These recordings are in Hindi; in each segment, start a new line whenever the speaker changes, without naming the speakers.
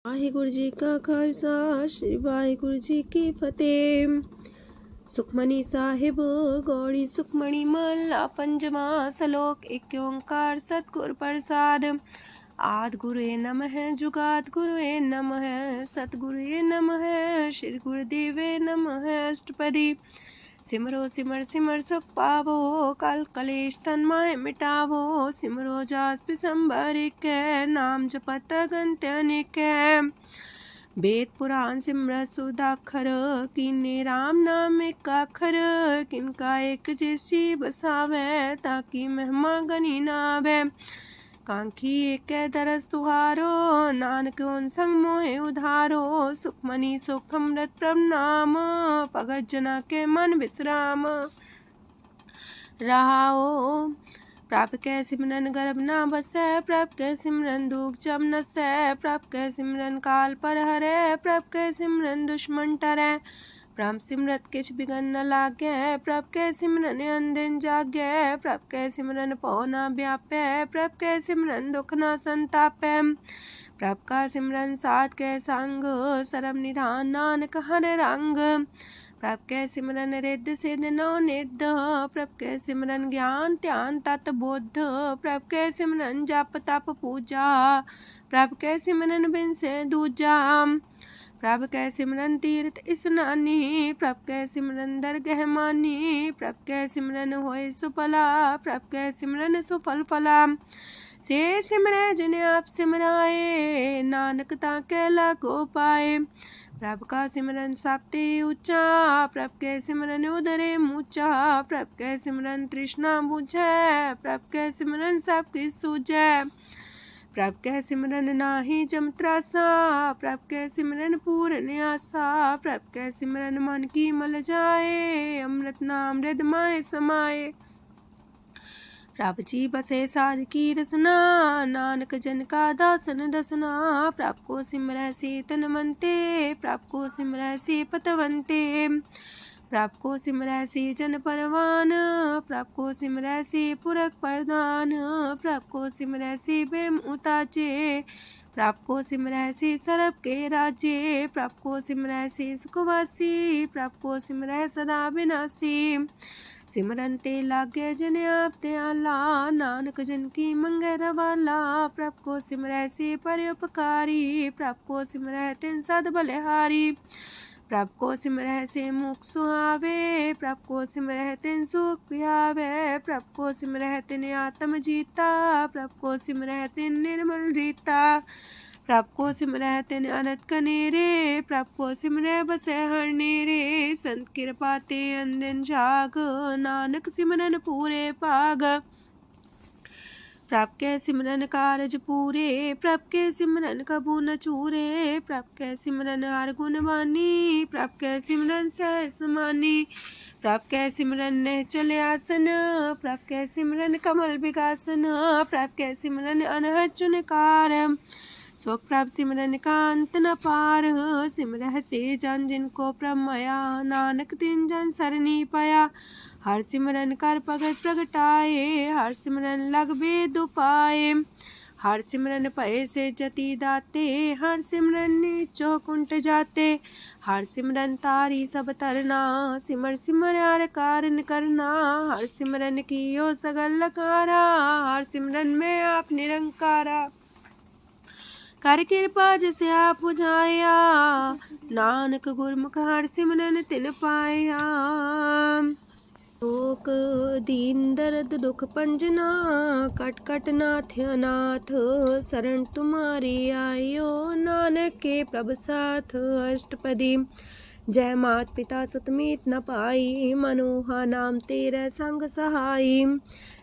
ਵਾਹਿਗੁਰੂ ਜੀ ਕਾ ਖਾਲਸਾ ਸ੍ਰੀ ਵਾਹਿਗੁਰੂ ਜੀ ਕੀ ਫਤਿਹ। ਸੁਖਮਨੀ ਸਾਹਿਬ ਗੌੜੀ ਸੁਖਮਣੀ ਮਹਲਾ ਪੰਜਵਾਂ ਸ਼ਲੋਕ। ਏਕ ਓੰਕਾਰ ਸਤਿਗੁਰ ਪ੍ਰਸਾਦ। ਆਦਿ ਗੁਰੁਏ ਨਮః ਜੁਗਾਦ ਗੁਰੁਏ ਨਮঃ ਸਤਿਗੁਰੁਏ ਨਮঃ ਸ੍ਰੀ ਗੁਰਦੇਵੇ ਨਮঃ ਅਸ਼ਟਪਦੀ। सिमरो सिमर सिमर सुख पावो कल कलेश तन माहे मिटावो। सिमरो जास पिसंबर कै नाम जपत अगंत अनेक। वेद पुराण सिमरत सुदाखर कीने राम नाम एक आखर। किनका एक जैसी बसावे ताकि महिमा गनी नावे। कांखी एक दरस तुहारो नानक उन संग मोहे उधारो। सुखमनी सुख अमृत प्रभ नाम भगत जना के मन विश्राम। रहाओ प्रभ कै सिमरन गर्भ ना बसै। प्रभ कै सिमरन दुख जम नसै। प्रभ कै सिमरन काल पर हरै। प्रभ कै सिमरन दुश्मन टरै। प्रभ सिमरत किछ बिगन न लागै। प्रभ कै सिमरन अनदिन जागै। प्रभ कै सिमरन पौ न व्यापै। प्रभ कै सिमरन दुख न संतापै। प्रभ का सिमरन साध कै संग सरम निधान नानक हर रंग। प्रभ कै सिमरन रिद्ध सिद्ध नौ निध। प्रभ कै सिमरन ज्ञान ध्यान तत बुद्ध। प्रभ कै सिमरन जप तप पूजा। प्रभ कै सिमरन बिन से दूजा। प्रभ कै सिमरन तीर्थ स्नानी। प्रभ कै सिमरन दरगह मानी। प्रभ कै सिमरन होए सुफला। प्रभ कै सिमरन सुफल फला। से सिमरै जिन आप सिमराए नानक ताकै लागो पाए। प्रभ का सिमरन सब ते ऊंचा। प्रभ कै सिमरन उदरे मूचा। प्रभ कै सिमरन तृष्णा बुझै। प्रभ कै सिमरन सब किछ सूझै। प्रभ कै सिमरन नाही जम त्रासा। प्रभ कै सिमरन पूरन आसा। प्रभ कै सिमरन मन की मल जाए। अमृत नाम हृद माए समाए। प्रभ जी बसे साध की रसना नानक जन का दासन दसना। प्रभ को सिमरै से तन मनते। प्रभ को सिमरै से पतवंते। प्रभ को सिमरै से जन परवान। प्रभ को सिमरै से पुरख प्रधान। प्रभ को सिमरै से बेम उताचे। प्रभ को सिमरै से सरब के राजे। प्रभ को सिमरै से सुखवासी। प्रभ को सिमरै सदा विनाशी। सिमरन ते लागे जिन आप दयाला नानक जन की मंगै रवाला। प्रभ को सिमरै से परोपकारी। प्रभ को सिमरै तिन सद बलिहारी। प्रभ को सिमरै से मुख सुहावे। प्रभ को सिमरै तिन सुख पिहावे। प्रभ को सिमरै तिन आत्म जीता। प्रभ को सिमरै तिन निर्मल रीता। प्रभ को सिमरै तिन अनंत कनेरे। प्रभ को सिमरै बसै हर नेरे। संत कृपा ते अनदिन जाग नानक सिमरन पूरे भाग। प्रभ कै सिमरन कारज पूरे। प्रभ कै सिमरन कबू न चूरे। प्रभ कै सिमरन हर गुण बानी। प्रभ कै सिमरन सहज समानी। प्रभ कै सिमरन निश्चल आसन। प्रभ कै सिमरन कमल विगासन। प्रभ कै सिमरन अनहद चुनकार। सो प्रभ सिमरन का अंत न पार। सिमरह से जन जिनको प्रभ माया नानक तिन जन सरनी पाया। हर सिमरन कर भगत प्रगटाए। हर सिमरन लग वेद उपाय। हर सिमरन भय से जति दाते। हर सिमरन नीचो कुंट जाते। हर सिमरन तारी सब तरना। सिमर सिमर हर कारण करना। हर सिमरन कियो सगल लकारा। हर सिमरन में आप निरंकारा। कर कृपा जिसे आप बुझाया नानक गुरमुख हर सिमरन तिन पाया। लोक दीन दर्द दुख पंजना कट कट नाथ अनाथ। शरण तुम्हारी आयो नानक के प्रभ साथ। अष्टपदी। जय मात पिता सुत मीत न पाई। मनोहा नाम तेरे संग सहाई।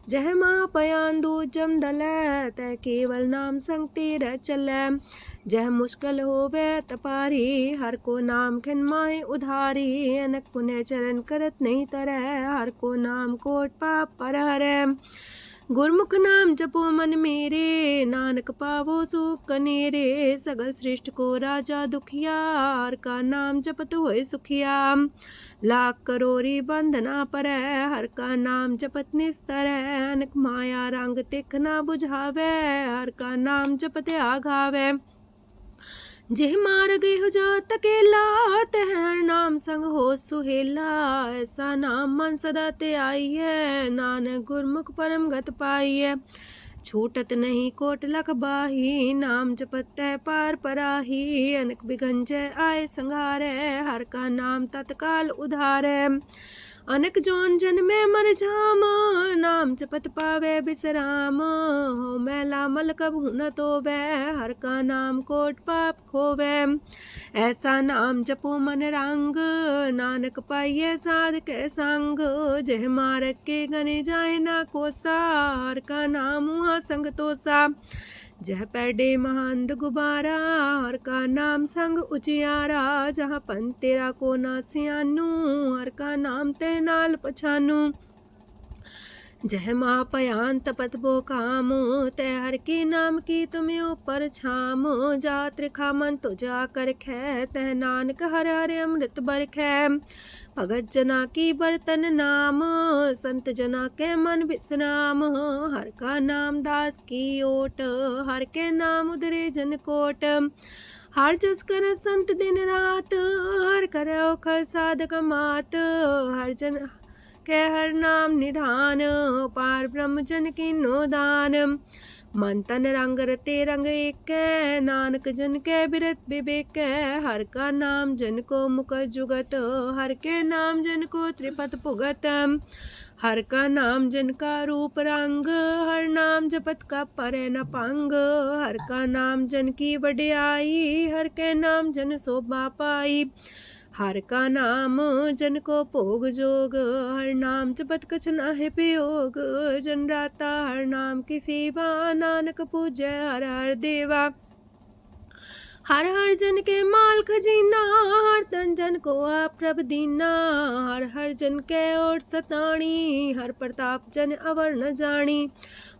जय माँ पयान दूज जम दलै तै केवल नाम संग तेरे चलै। जह मुश्किल होवे तपारी हर को नाम खिन माहे उधारी। अनक पुण्य चरण करत नहीं तरह हर को नाम कोट पाप पर हरै। गुरमुख नाम जपो मन मेरे नानक पावो सुख कनेरे। सगल सृष्टि को राजा दुखिया हर का नाम जपत होए सुखिया। लाख करोरी बंधना परै हर का नाम जपत निस्तर। अनक माया रंग तिख ना बुझावे हर का नाम जपत आघावे। जेह मार गए हो जात अकेला, तह हर नाम संग हो सुहेला। ऐसा नाम मन सदा ते आई है, नानक गुरमुख परम गत पाई है। छूटत नहीं कोट लख बाही, नाम जपत है पार पराही। अनक बिघन जय आए संघारे, हर का नाम तत्काल उधारे। अनक जोन जन में मर जाम, नाम जपत पावे बिसराम। हो मैला मल कब न तो वह, हर का नाम कोट पाप खोवे। ऐसा नाम जपो मन रंग, नानक पाइये साध के संग। जह मारक के गने जाए ना कोसा, हर का नाम हुआ संग तोसा। जह पैडे महांद गुबारा, हर का नाम संग उजियारा। जहाँ पन तेरा को ना सियानू, हर का नाम ते नाल पछानू। जह माँ पयान तपत बो काम, तय हर के नाम की तुम्हें ऊपर छाम। जात रिखा मन तो जा कर खे, तह नानक हर हर अमृत बरखै। भगत जना की बर्तन नाम, संत जना के मन विश्राम। हर का नाम दास की ओट, हर के नाम उधरे जन कोट। हर जस कर संत दिन रात, हर करो खर साधक मात। हर जन के हर नाम निधान, पार ब्रह्म जन की नो दान। मन तन रंग रते रंग एक, नानक जन के बिरत विवेक। हर का नाम जन को मुख जुगत, हर के नाम जन को त्रिपत पुगत। हर का नाम जन का रूप रंग, हर नाम जपत का परे न पंग। हर का नाम जन की वडियाई, हर के नाम जन शोभा पाई। हर का नाम जन को भोग जोग, हर नाम जपत कछ नाहि वियोग। जन राता हर नाम की सेवा, नानक पूजय हर हर देवा। हर हर जन के माल खजीना, हर तन जन को आप प्रभ दीना। हर हर जन के ओट सताणी, हर प्रताप जन अवर न जानी।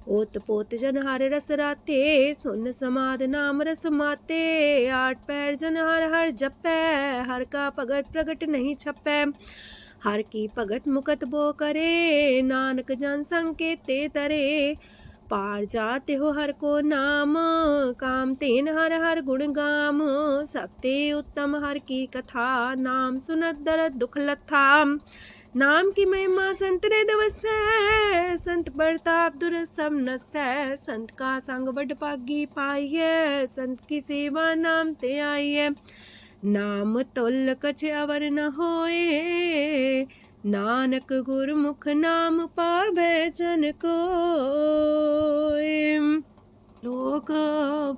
ओत पोत जन हर रस राते, सुन समाद नाम रस माते। आठ पैर जन हर हर जपै, हर का भगत प्रगट नहीं छपै। हर की भगत मुकत बो करे, नानक जन संकेते तरे। पार जाते हो हर को नाम, काम तेन हर हर गुण गाम। सबते उत्तम हर की कथा, नाम सुनत दरद दुख लथा। नाम की महिमा संत रे दवसै, संत प्रताप दुर सब नसै। संत का संग बड़ पागी पाइये, संत की सेवा नाम ते आइये। नाम तुल कछ अवर न होए, नानक गुरमुख नाम पावे जन कोय। लोक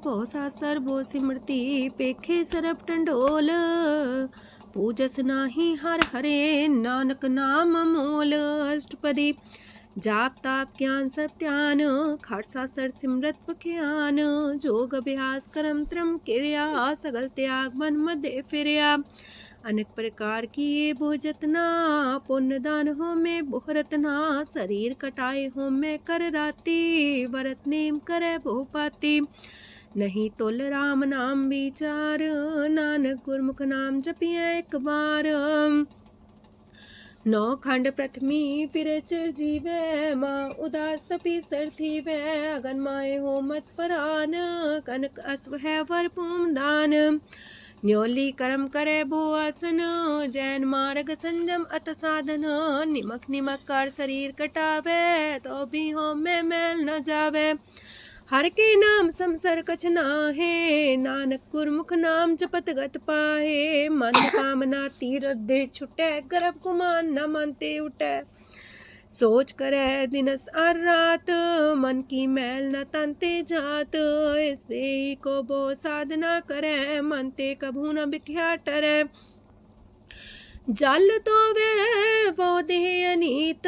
बहु शास्त्र बहु सिमरती, पेखे सरब टंडोल। पूजस नाही हर हरे, नानक नाम मोल। अष्टपदी जाप ताप ज्ञान सब ध्यान, खट शास्त्र सिमरत ज्ञान। जोग अभ्यास करम त्रम क्रिया, सगल त्याग मन मध्य फिरया। अनेक प्रकार की ये बहु जतना, पुण्य दान हो में बहु रतना। शरीर कटाए हो में कर राती, व्रत नेम करे बहु पाती। नहीं तुल राम नाम विचार, नानक गुरमुख नाम जपिए एक बार। नौ खंड प्रथमी फिर चिर जीवे, माँ उदास तपी सर थीवे। अगन माए हो मत परान, कनक अश्व है वर पूम दान। न्योली कर्म करे भो आसन, जैन मार्ग संजम अत साधन। निमक निमक कर शरीर कटावे, तो भी हो में मैल न जावे। हर के नाम समसर कछ नाहे, नानक गुरमुख नाम जपत गत पाहे। मन कामना तीरथ दे छुटे, गर्भ गुमान न मानते उठे। सोच करे दिनस और रात, मन की मैल न तनते जात। इस देही को बो साधना करे, मनते कभू न बिख्या टरे। जल तो वे पौधे अनीत,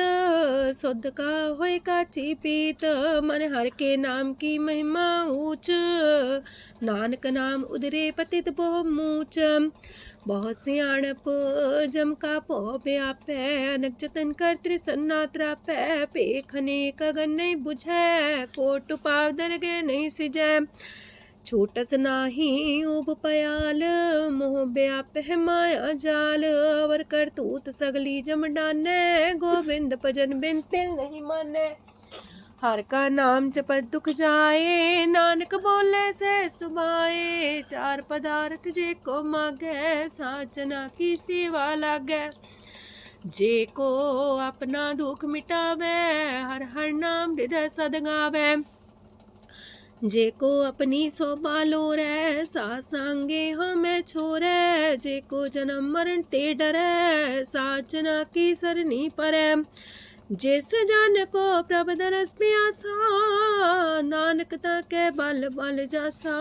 शुद्ध का होए काची पीत। मन हर के नाम की महिमा ऊंच, नानक नाम उदरे पतित बहु मूच। बहुत सियाणप जम का पो व्यापै, अनक जतन कर त्रिसन्ना त्रापै। पेखने कगन नहीं बुझै, कोट पाव दरगे नहीं सिजै। छूटस नाही उब पयाल, मोह व्याप है माया जाल। अवर करतूत सगली जम डाने, गोविंद भजन बिन तिल नहीं माने। हर का नाम जपत दुख जाए, नानक बोले से सुभाए। चार पदार्थ जे को मागे, साजना की सेवा लागे। जे को अपना दुख मिटावे, हर हर नाम हृदय सद गावे। जे को अपनी शोभा लोरे, सासंगे हमें छोरे। जे को जन्म मरण ते डरे, साजना की सरनी परे। जिस जन को प्रभ दरस प्यासा, नानक ताके बल बल जासा।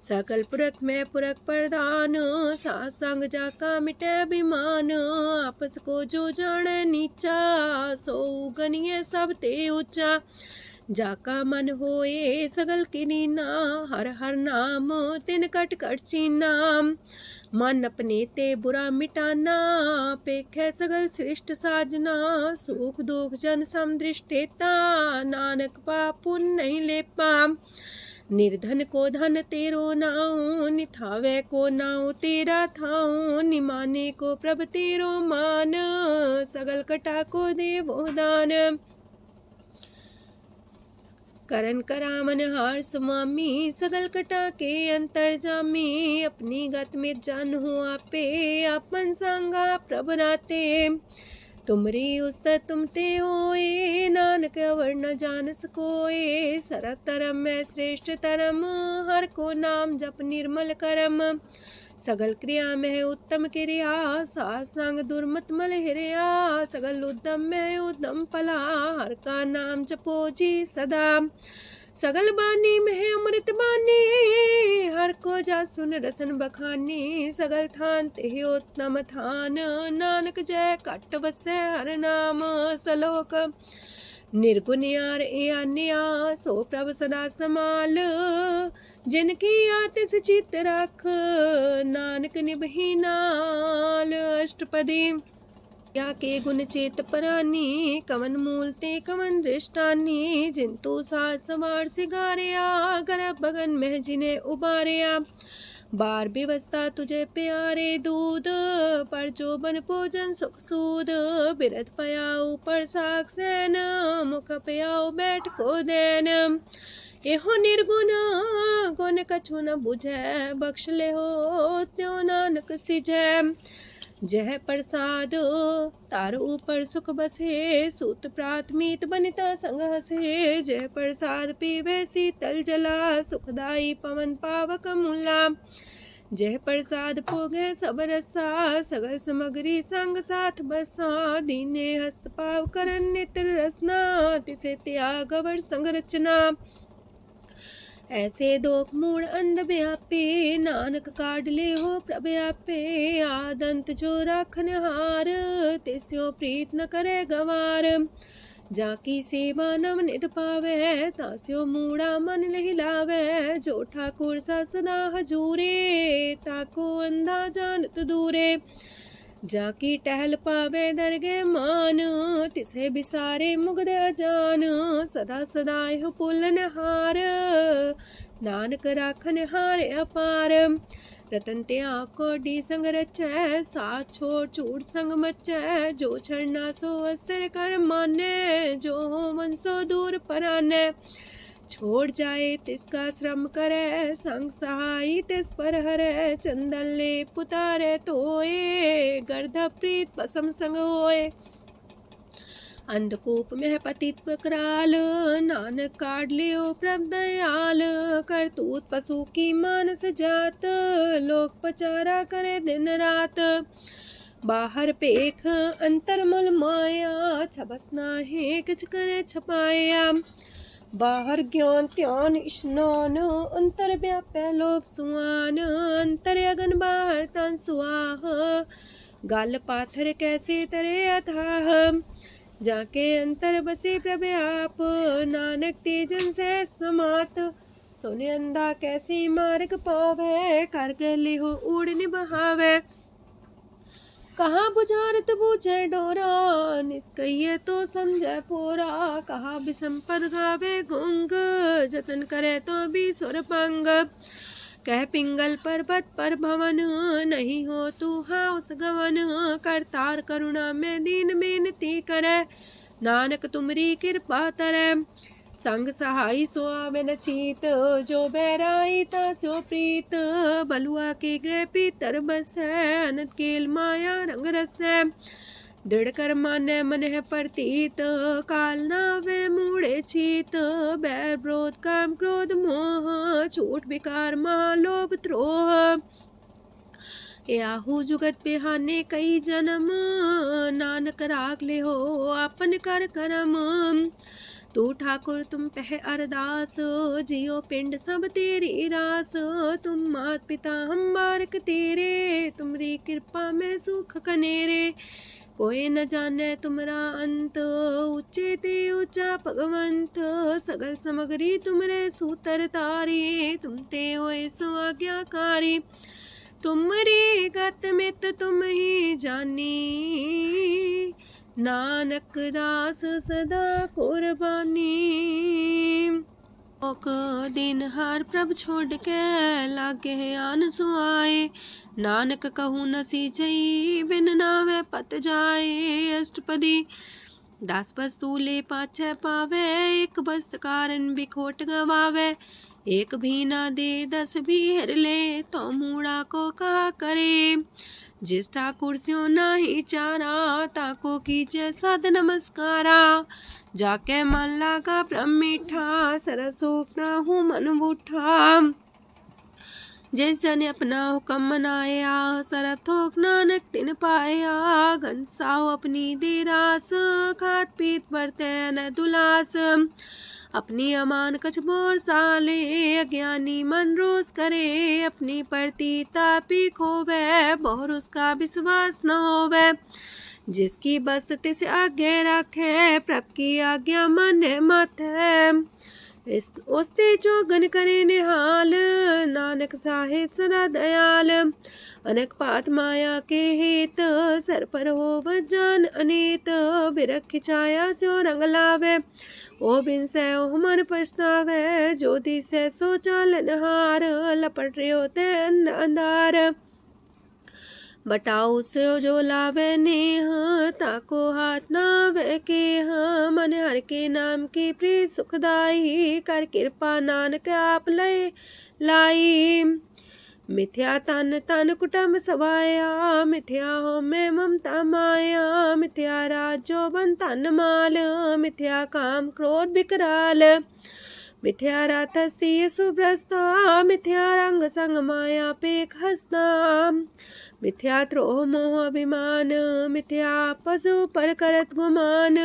सकल पुरख में पुरख प्रधान, सासंग जाका मिटे अभिमान। आपस को जो जाने नीचा, सो गनिये सब ते ऊंचा। जाका मन होए सगल किनीना, हर हर नाम तिन कट कट चीना। मन अपने ते बुरा मिटाना, पेखे सगल श्रेष्ठ साजना। सुख दुख जन समदृष्टेता, नानक पाप पुण्य नहीं लेपा। निर्धन को धन तेरो नाऊ, निथावे को नाऊ तेरा थाऊ। निमाने को प्रभ तेरो मान, सगल कटा को देवो दान। करन करामन हार स्वामी, सगल कटा के अंतर जामी। अपनी गत में जन हो आपे, आपन संगा प्रभ राते। तुमरी उस्तर तुम ते होए, नानक अवर न जान सकोए। सरब तरम में श्रेष्ठ तरम, हर को नाम जप निर्मल करम। सगल क्रिया में उत्तम क्रिया, सासंग दुर्मत मल हिरिया। सगल उद्यम में उद्यम फला, हर का नाम जपो जी सदा। सगल बानी में अमृत बानी, हर को जा सुन रसन बखानी। सगल थान ते उत्तम थान, नानक जय कट बसे हर नाम सलोक। निर्गुण यार आन्या, सो प्रभ सदा समाल। जिनकी आतिस चित रख, नानक निभही नाल। अष्टपदी या के गुण चेत परानी, कवन मूल ते कवन दृष्टानी। जिंतु सास सवार सिगारिया, गर्भ बगन में जिन्हें उबारिया। बार व्यवस्था तुझे प्यारे दूध, पर जो बन भोजन सुख सूद। बिरत पयाऊ पर साग सैन, मुख पयाऊ बैठ को देन। एहो निर्गुण गुण कछु न बुझै, बख्श ले हो त्यों नानक सिझै। जह प्रसाद तार ऊपर सुख बसे, सूत प्रात मीत बनिता संग हसे। जह प्रसाद पीवे शीतल जला, सुखदाई पवन पावक मूला। जह प्रसाद भोगे सब रसा, सगल समग्री संग साथ बसा। दीने हस्त पाव करन नित्र रसना, तिसे त्याग अवर संग रचना। ऐसे दोख मूड अंध व्यापे, नानक काढ़ ले हो प्रभ आपे। आदंत जो राखन हार, तिस्यो प्रीत न करे गवार। जाकी सेवा नव नित पावे, तास्यो मूड़ा मन लहिलावे। जो ठाकुर सा सदा हजूरे, ताको अंधा जानत दूरे। जाकी टहल पावे दरगे मान, तिसे बिसारे मुग्ध अजान। सदा सदा यह पुलन हार, नानक राखन हारे अपार। रतन त्याग कोडी संग रचै, साथ छोड़ चूड़ संग मचै। जो छड़ना सो अस्तर कर माने, जो हो मन सो दूर पराने। छोड़ जाए तिसका श्रम करे, संग सहाई तिस पर हरे। चंदन ले पुतारे तोए, गर्ध प्रीत पसम संग होए। अंधकूप में पतित कराल, नानक काढ़ लियो प्रभ दयाल। करतूत पशु की मानस जात, लोक पचारा करे दिन रात। बाहर पेख अंतर मुल माया, छबस नाहे किछ करे छपाया। बाहर ज्ञान त्यान स्नान, अंतर व्यापै लोभ सुआन। अंतर अगन बाहर तन सुआह, गल पाथर कैसे तरे अथाह। जाके अंतर बसे प्रभ आप, नानक तेजन से समात। सोने अंधा कैसी मार्ग पावे, कर गले हो उड़ निबहावे। कहाँ बुझारत बूझे डोरा, निष्कइये तो संजय पोरा। कहाँ बिसंपद गावे गुंग, जतन करे तो भी सुर पंग। कह पिंगल पर्वत पर भवन, नहीं हो तू हाउस गवन। करतार करुणा में दीन बेनती करे, नानक तुमरी कृपा तरੈ। संग सहाई सो आवे न चीत, जो बैराई तास्यो प्रीत। बलुआ के गृह पीतर बसै, अनंत केल माया रंग रसै। दृढ़ कर मानै मन है प्रतीत, काल नावे मूढ़े चीत। बैर विरोध काम क्रोध मोह, छूट विकार महालोभ द्रोह। याहू जुगत बिहाने कई जन्म, नानक राख ले हो आपन कर करम। तू ठाकुर तुम पह अरदास, जियो पिंड सब तेरी रास। तुम मात पिता हम बारक तेरे, तुमरी कृपा में सुख कनेरे। कोई न जाने तुमरा अंत, ऊंचे ते ऊंचा भगवंत। सगल समगरी तुमरे सूतर तारी, तुम ते होए सो आज्ञाकारी। तुमरी गत मित तुम ही जानी, नानक दास सदा कुर्बानी। ओक दिन हार प्रभ छोड़ के, लागे आन सुआए। नानक कहूँ न सीचई, बिन नावे पत जाए। अष्टपदी दास बस तूले पाछे पावे, एक बस्त कारण बिखोट गवावे। एक भी ना दे दस भी हर ले, तो मूड़ा को कहा करे। जिस ठाकुर स्यो नाही चारा, ताको कीजे सद नमस्कारा। जाके मन लागा ब्रह्म मीठा, सरल सुख ना हूँ मन बूठा। जिस जन अपना हुक्म मनाया, सरब थोक नानक तिन पाया। घनसाओ अपनी दे रास, खात पीत बरते न दुलास। अपनी अमान कछ बोर साले, अज्ञानी मन रोज करे। अपनी परती तापी खोवे, बोर उसका विश्वास न होवे। जिसकी बस तिस आगे रखे, प्रभ की आज्ञा माने माथे। ओस्ते चौगन करे निहाल, नानक साहिब सदा दयाल। अनेक पात माया के हेत, सर पर हो जान अनेत। बिरख छाया सो रंग लावे, ओ बिन से ओ मन पछतावे। जो दिसे सो चालन हार, लपट रहे होते अंधार। बटाऊ से जो लावे नेह, ताको हाथ नावे केह। मन हर के नाम की प्रिय सुखदाई, कर कृपा नानक आप लय लाई। मिथ्या तन तन कुटुम्ब सवाया, मिथ्या हो में ममता माया। मिथ्या राजो बन तन माल, मिथ्या काम क्रोध विकराल। मिथ्या रातसी सुभ्रस्ता, मिथ्या रंग संग माया पेख हस्ता। मिथ्या द्रोह मोह अभिमान, मिथ्या पशु पर करत गुमान।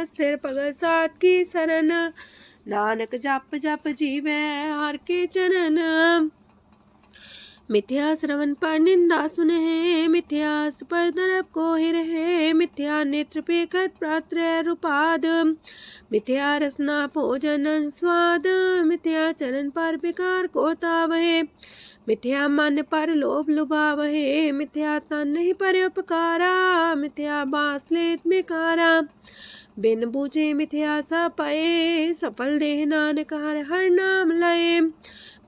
स्थिर पग सात की शरण, नानक जप जप जीवे हर के चरण। मिथ्या श्रवण पर निंदा सुने, मिथ्या पर दरब को ही रहे। मिथ्या नेत्र पेखत प्रात्र रूपाद, मिथ्या रसना भोजन स्वाद। मिथ्या चरण पर विकार को तावहे, मिथ्या मन पर लोभ लुभावहे। मिथ्या तन नहीं पर उपकारा, मिथ्या बास लेत बेकारा। बिन बूझे मिथ्या सा पाए, सफल देह नानक हर हर नाम लय।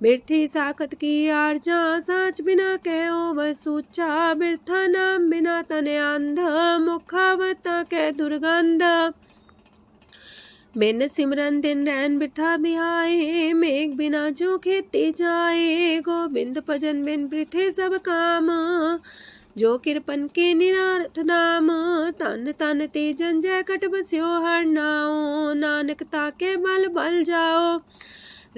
बिरथी साखत की आरजा, साच बिना कहो वह सूचा। बिरथा नाम बिना तने अंध, मुखावता के दुर्गंध। बिन सिमरन दिन रैन बिरथा बिहाए, मेघ बिना जो खेती जाए। गोविंद भजन बिन बिरथे सब काम, जो किरपन के निरारथ दाम। तन तन ते जंजय कट बस्यो हर नाओ, नानक ताके बल बल जाओ।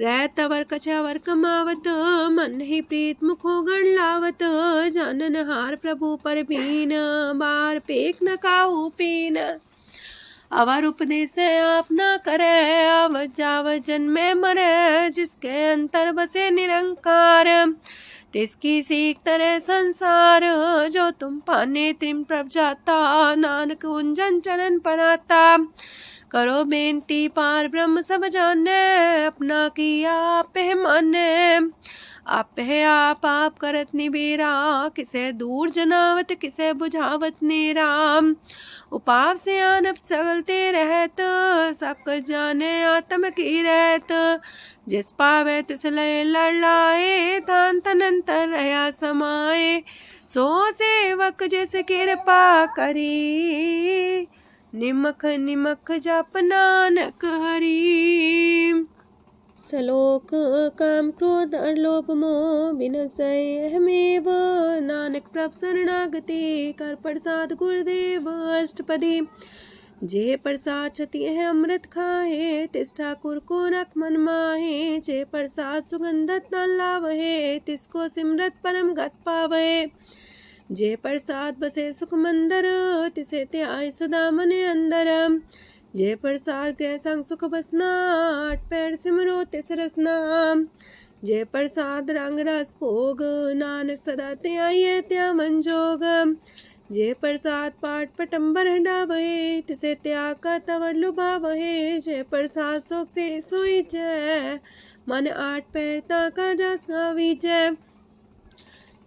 रह तवर कछवर कमावत, मन ही प्रीत मुखो गण लावत। जानन हार प्रभु पर बीन, बार पेख न काहू पीन। अवर उपदेश आप न करे, आवत जावत जन्मे मरे। जिसके अंतर बसे निरंकार, तिसकी सीख तरह संसार। जो तुम पाने त्रिम प्रभ जाता, नानक उंजन चरण पर आता। करो बेनती पार ब्रह्म सब जाने, अपना किया आप माने। आप है आप करत निबेरा, किसे दूर जनावत किसे बुझावत नेरा। उपाव से आनप चलते रहत, सब कुछ जाने आत्म की रहत। जिस पावे तिस लय लड़ाए, तान तनंतर रहा समाए। सो सेवक जिस कृपा करी, निमख निमख जप नानक हरि। सलोक काम क्रोध लोभ मोह विनशय अहमेव, नानक प्रभ शरणागति कर प्रसाद गुरुदेव अष्टपदी। जे प्रसाद छति है अमृत खाहे, तिस ठाकुर को रख मन माहे। जे प्रसाद सुगंधत न लावहे, तिसको सिमरत परम गत पावहे। जे प्रसाद बसे सुख मंदर, तिसे त्याय सदा मने अंदर। जे प्रसाद गृह संग सुख बसना, आठ पैर सिमरो तिस रसना। जे प्रसाद रंग रस भोग, नानक सदा त्याये त्या मन जोग। जे प्रसाद पाठ पटम्बर डावहे, तिसे त्याग का तवर लुभावहे। जे प्रसाद शोक से सोई जय, मन आठ पैर ताका जस गावी जय।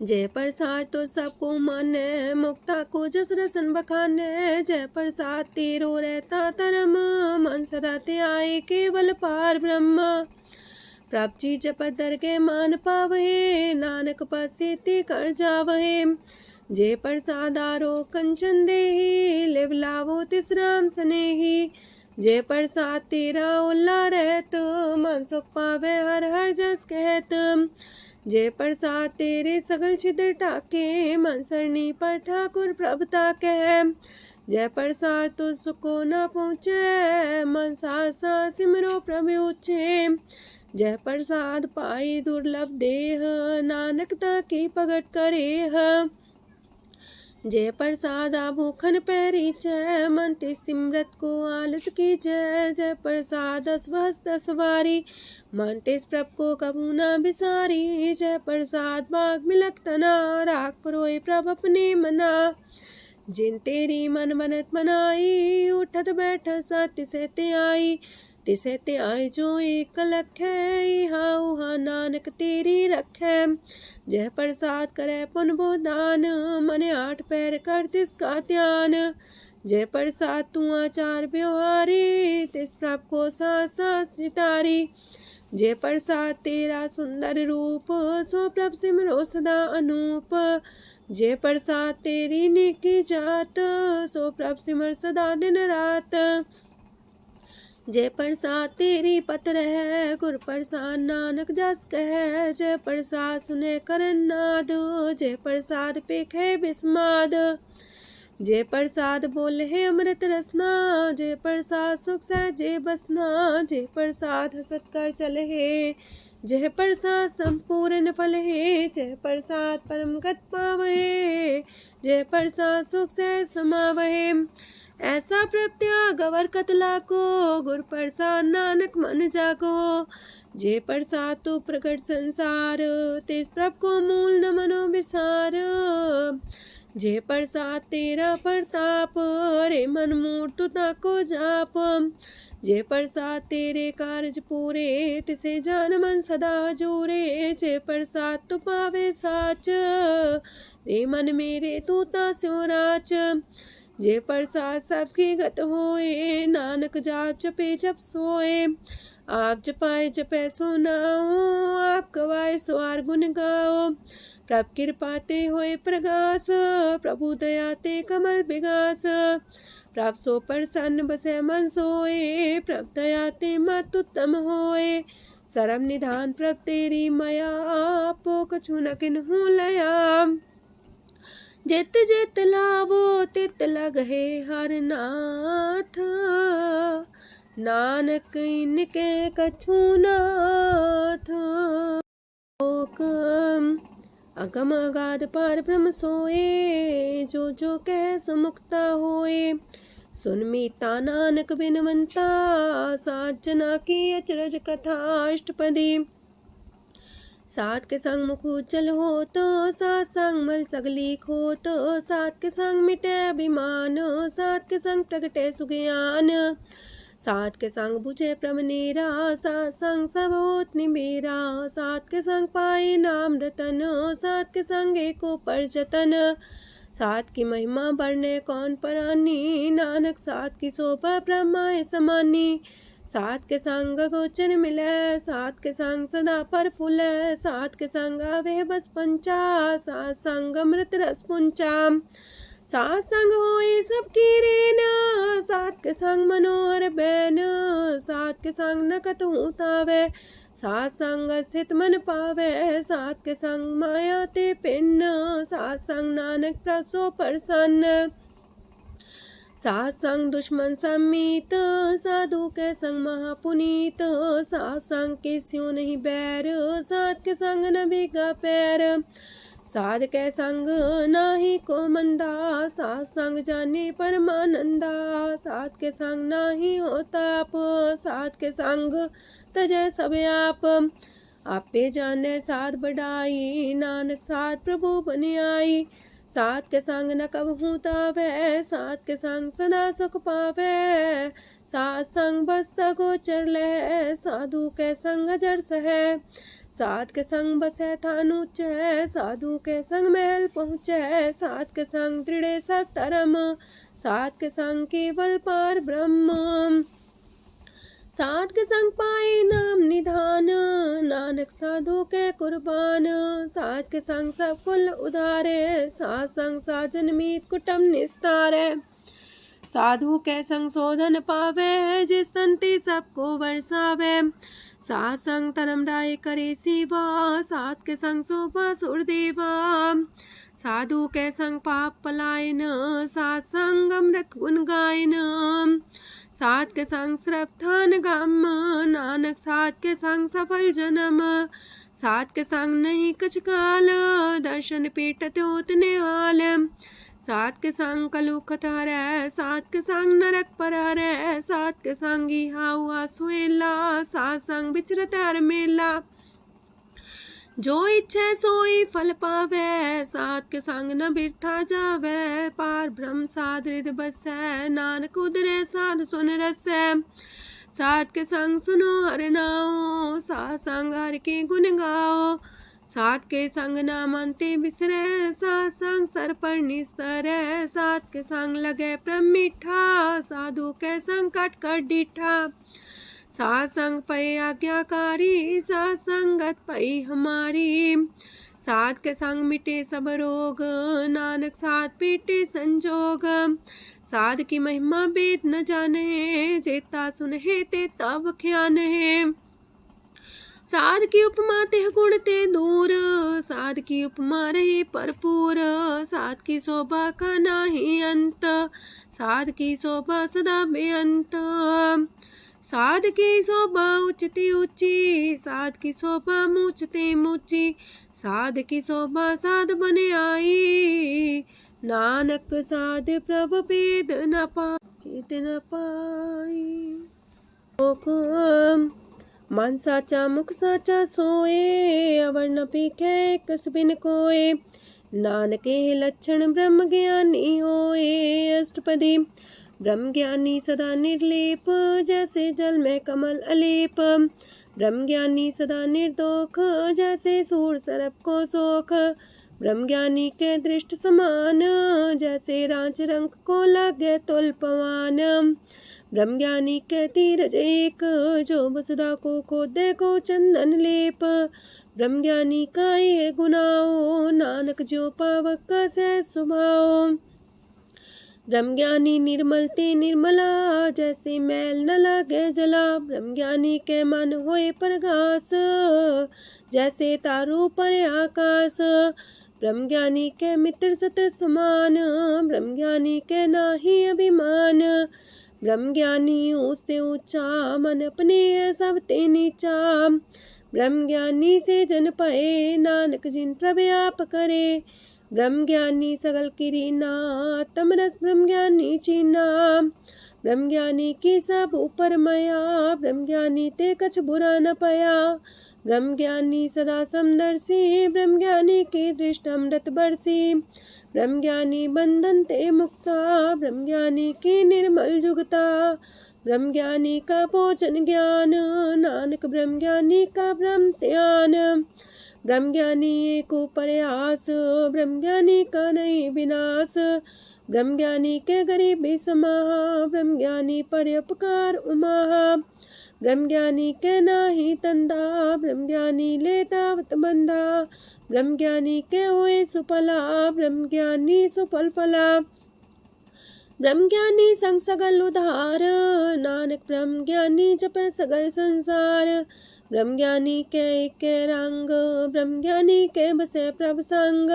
जय प्रसाद तो सबको माने, मुक्ता को जस रसन बखाने। जय प्रसाद तेरो रहता धर्म, मन सदा त्याये केवल पार ब्रह्म। प्रभ जी जपत दर के मान पावहे, नानक पासे ते कर जावहे। जे प्रसाद आरो कंचन देहि, लिव लावो तिस राम स्नेही। जे प्रसाद तेरा उल्ला रहत, मन सुख पावे हर हर जस कहत। जे प्रसाद तेरे सगल छिद्र टाके, मन सरनी पर ठाकुर प्रभ ताके। जय प्रसाद तो सुको न पहुँचे, मन सा सिमरो प्रभु ऊँचे। जय प्रसाद पाई दुर्लभ देह, नानक ताकी प्रगट करे। जय प्रसाद आभूखन पैरी जय, मन ते सिमरत को आलस की जय। जय प्रसाद अस्वस्थ सवारी, मन तेस प्रभ को कबू न बिसारी। जय प्रसाद बाग मिलक तना, राख परोए प्रभ अपने मना। जिन तेरी मन मनत मनाई, उठत बैठत सत्य से ते आई। तिसे ते आई जो एक लख है, हाँ उहाँ नानक तेरी रखै। जय प्रसाद करे पुन बोदान, मने आठ पैर कर तिसका ध्यान। जय प्रसाद तू आचार व्यवहारी, तिस प्रभ को सास सितारी। जय प्रसाद तेरा सुंदर रूप, सो प्रभ सिमरो सदा अनूप। जय प्रसाद तेरी नेकी जात, सो प्रभ सिमर सदा दिन रात। जय प्रसाद तेरी पत्र है, गुर प्रसाद नानक जस कह। जय प्रसाद सुने करन नाद, जय प्रसाद पेखे बिस्माद। जय प्रसाद बोले है अमृत रसना, जय प्रसाद सुख सहजे बसना। जय प्रसाद हसत कर चले है, जय प्रसाद संपूर्ण फल है। जय प्रसाद परम गत पावहे, जय प्रसाद सुख से समावहे। ऐसा प्रत्याग अवर कतला को, गुर प्रसाद नानक मन जागो। जय प्रसाद तो प्रकट संसार, तेज प्रभ को मूल न मनो विसार। जय प्रसाद तेरा प्रताप, रे मन मूर्त ताको जाप। जय प्रसाद तेरे कारज पूरे, तिसे जान मन सदा जोरे। जय प्रसाद तू पावे साच, रे मन मेरे तू ता स्यो राच। जय प्रसाद सबकी गत होए, नानक जाप जपे जप सोए। आप जपाए जपे सो नाओ, आप गवाए सो आर गुण गाओ। प्रभ कृपा ते होए प्रगास, प्रभु दया ते कमल विगास। प्रभ सो प्रसन्न बसे मन सोए, प्रभ दया ते मत उत्तम होए। सरम निधान प्रभ तेरी मया, आपो कछु न किन्हु लया। जित जित लावो तित लगहे हर नाथ, नानक इनके कछु नाथ। अगम अगाध पार ब्रह्म सोए, जो जो कह सो मुक्ता होए। सुन मीता नानक बिनवंता, सात जना की अचरज कथा अष्टपदी। सात के संग मुख उज्जल हो तो, सात संग मल सगली खो तो। सात के संग मिटे अभिमान, सात के संग प्रगटे सुज्ञान। सात के संग बुझे प्रमनेरा, सात संग सब होत निमेरा। सात के संग पाए नाम रतन, सात के संग एको पर जतन। सात की महिमा बढ़ने कौन परानी, नानक सात की शोभा ब्रह्मा समानी। सात के संग गोचर मिले, सात के संग सदा पर फूले। सात के संग आवे बस पंचा, सात संग अमृत रस पुंचा। सात संग होए सबकी रेन, सात के संग मनोहर बैन, सात के संग न कतहु तावै, सात संग स्थित मन पावै, सात के संग माया ते पिन्न, सात संग नानक प्रसो प्रसन्न, सात संग दुश्मन समीत, साधु के संग महापुनीत, सात संग किस्यों नहीं बैर, सात के संग न भीगा पैर, साध के संग नाही को मंदा, सात संग जाने परमानंदा, सात के संग नाही हो ताप, सात के संग तजै सब आप, आपे जाने साध बढ़ाई, नानक साध प्रभु बन आई, सात के संग न कबहू तावै, सात के संग सदा सुख पावै, सात संग बसता गोचर लहै, साधु के संग अजर सहै, सात के संग बसै थान ऊंचै, साधु के संग महल पहुँचै, सात के संग दृढ़ सब धर्म, सात के संग केवल पार ब्रह्म, सात के संग पाए नाम निधान, नानक साधु के कुर्बान, सात के संग सब कुल उधारे, सात संग साजन मीत कुटुम निस्तारे, साधु के संग शोधन पावे, जिस संति सबको बरसावे, सात संग धर्म राय करे सेवा, सात के संग शोभा सुरदेवा, साधु के संग पाप पलायन, सात संग अमृत गुण गायन, सात के संग श्रद्धान गम, नानक सात के संग सफल जन्म, सात के संग नहीं कछ काल, दर्शन पीटत होत निहाल, सात के संग कलुखत हरै, सात के संग नरक पर हरै, सात के संग इहा हुआ सुएला, सात संग विचरत हर मेला, जो इच्छा सोई फल पावै, सात के संग न बिरथा जावै, पार ब्रह्म साध हृदय बसै, नानक उदरै साध सुन रसै, सात के संग सुनो हर नाओ, सात संग हर के गुण गाओ, सात के संग नाम अंते बिसरै, सात संग सर पर निस्तरै, सात के संग लगे प्रम मीठा, साधु के संग कट कर डीठा, सात संग पै आज्ञाकारी, सात संगत पै हमारी, सात के संग मिटे सब रोग, नानक सात पीटे संजोग, साध की महिमा वेद न जाने, जेता सुनहे तेता बख्यान है, साध की उपमा ते गुण ते दूर, साध की उपमा रही भरपूर, साध की शोभा का नाही अंत, साध की शोभा सदा बेअंत, साध की शोभा उच्चती ऊंची, साध की शोभा मूचते मूची, साध की शोभा साध बने आई, नानक साध प्रभ भेद न पाई, मन साचा मुख साचा सोए, अवर न पीखे कस बिन कोए, नानके लक्षण ब्रह्म ज्ञानी होए, अष्टपदी ब्रह्म ज्ञानी सदा निर्लेप, जैसे जल में कमल अलेप, ब्रह्म ज्ञानी सदा निर्दोख, जैसे सूर सरप को सोख, ब्रह्म ज्ञानी के दृष्ट समान, जैसे रांच रंग को लागे तुल पवान, ब्रह्म ज्ञानी के तीरज एक, जो वसुधा को खोदे को चंदन लेप, ब्रह्म ज्ञानी का ये गुनाओ, नानक जो पावक का सह स्वभाव, ब्रह्म ज्ञानी निर्मल ते निर्मला, जैसे मैल न लागे जला, ब्रह्म ज्ञानी के मन होए प्रगास, जैसे तारों पर आकाश, ब्रह्म ज्ञानी के मित्र सत्र समान, ब्रह्म ज्ञानी के नाही अभिमान, ब्रह्म ज्ञानी ऊंचते ऊंचा, मन अपने सब ते नीचा, ब्रह्म ज्ञानी से जन पाए, नानक जिन प्रव्याप करे, ब्रह्म ज्ञानी सगल किरीना, तमरस ब्रह्म ज्ञानी चीना, ब्रह्म ज्ञानी की सब ऊपर माया, ब्रह्म ज्ञानी ते कछ बुरा न पाया, ब्रह्म ज्ञानी सदा समदर्शी, ब्रह्म ज्ञानी की दृष्टि अमृत बरसी, ब्रह्म ज्ञानी बंधन ते मुक्ता, ब्रह्म ज्ञानी की निर्मल जुगता, ब्रह्म ज्ञानी का भोजन ज्ञान, नानक ब्रह्म ज्ञानी का ब्रह्म ध्यान, ब्रह्म ज्ञानी एक प्रयास, ब्रह्म ज्ञानी का नहीं विनाश, ब्रह्म ज्ञानी के गरीबी समाहा, ब्रह्म ज्ञानी पर उपकार उमाहा, ब्रह्म ज्ञानी के नाही तंदा, ब्रह्म ज्ञानी ले दावत बंधा, ब्रह्म ज्ञानी के हुए सुफला, ब्रह्म ज्ञानी सुफल फला, ब्रह्म ज्ञानी संग सगल उधार, नानक ब्रह्म ज्ञानी जपै सगल संसार। ब्रह्म ज्ञानी के एक रंग, ब्रह्म ज्ञानी के बसे प्रभ संग।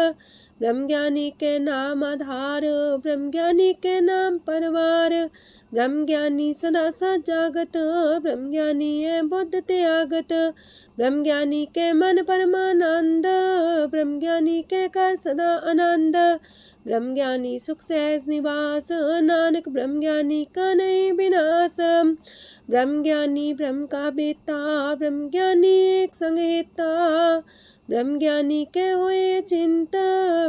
ब्रह्म ज्ञानी के नाम आधार, ब्रह्म ज्ञानी के नाम परवार। ब्रह्म ज्ञानी सदा सजागत, ब्रह्म ज्ञानी है बुद्ध त्यागत। ब्रह्म ज्ञानी के मन परमानंद, ब्रह्म ज्ञानी के कर सदा आनंद। ब्रह्म ज्ञानी सुख सहज निवास, नानक ब्रह्म ज्ञानी का नहीं विनाश। ब्रह्म ज्ञानी ब्रह्म का बेटा, ब्रह्म ज्ञानी एक संग हेता। ब्रह्म ज्ञानी के होए चिंत,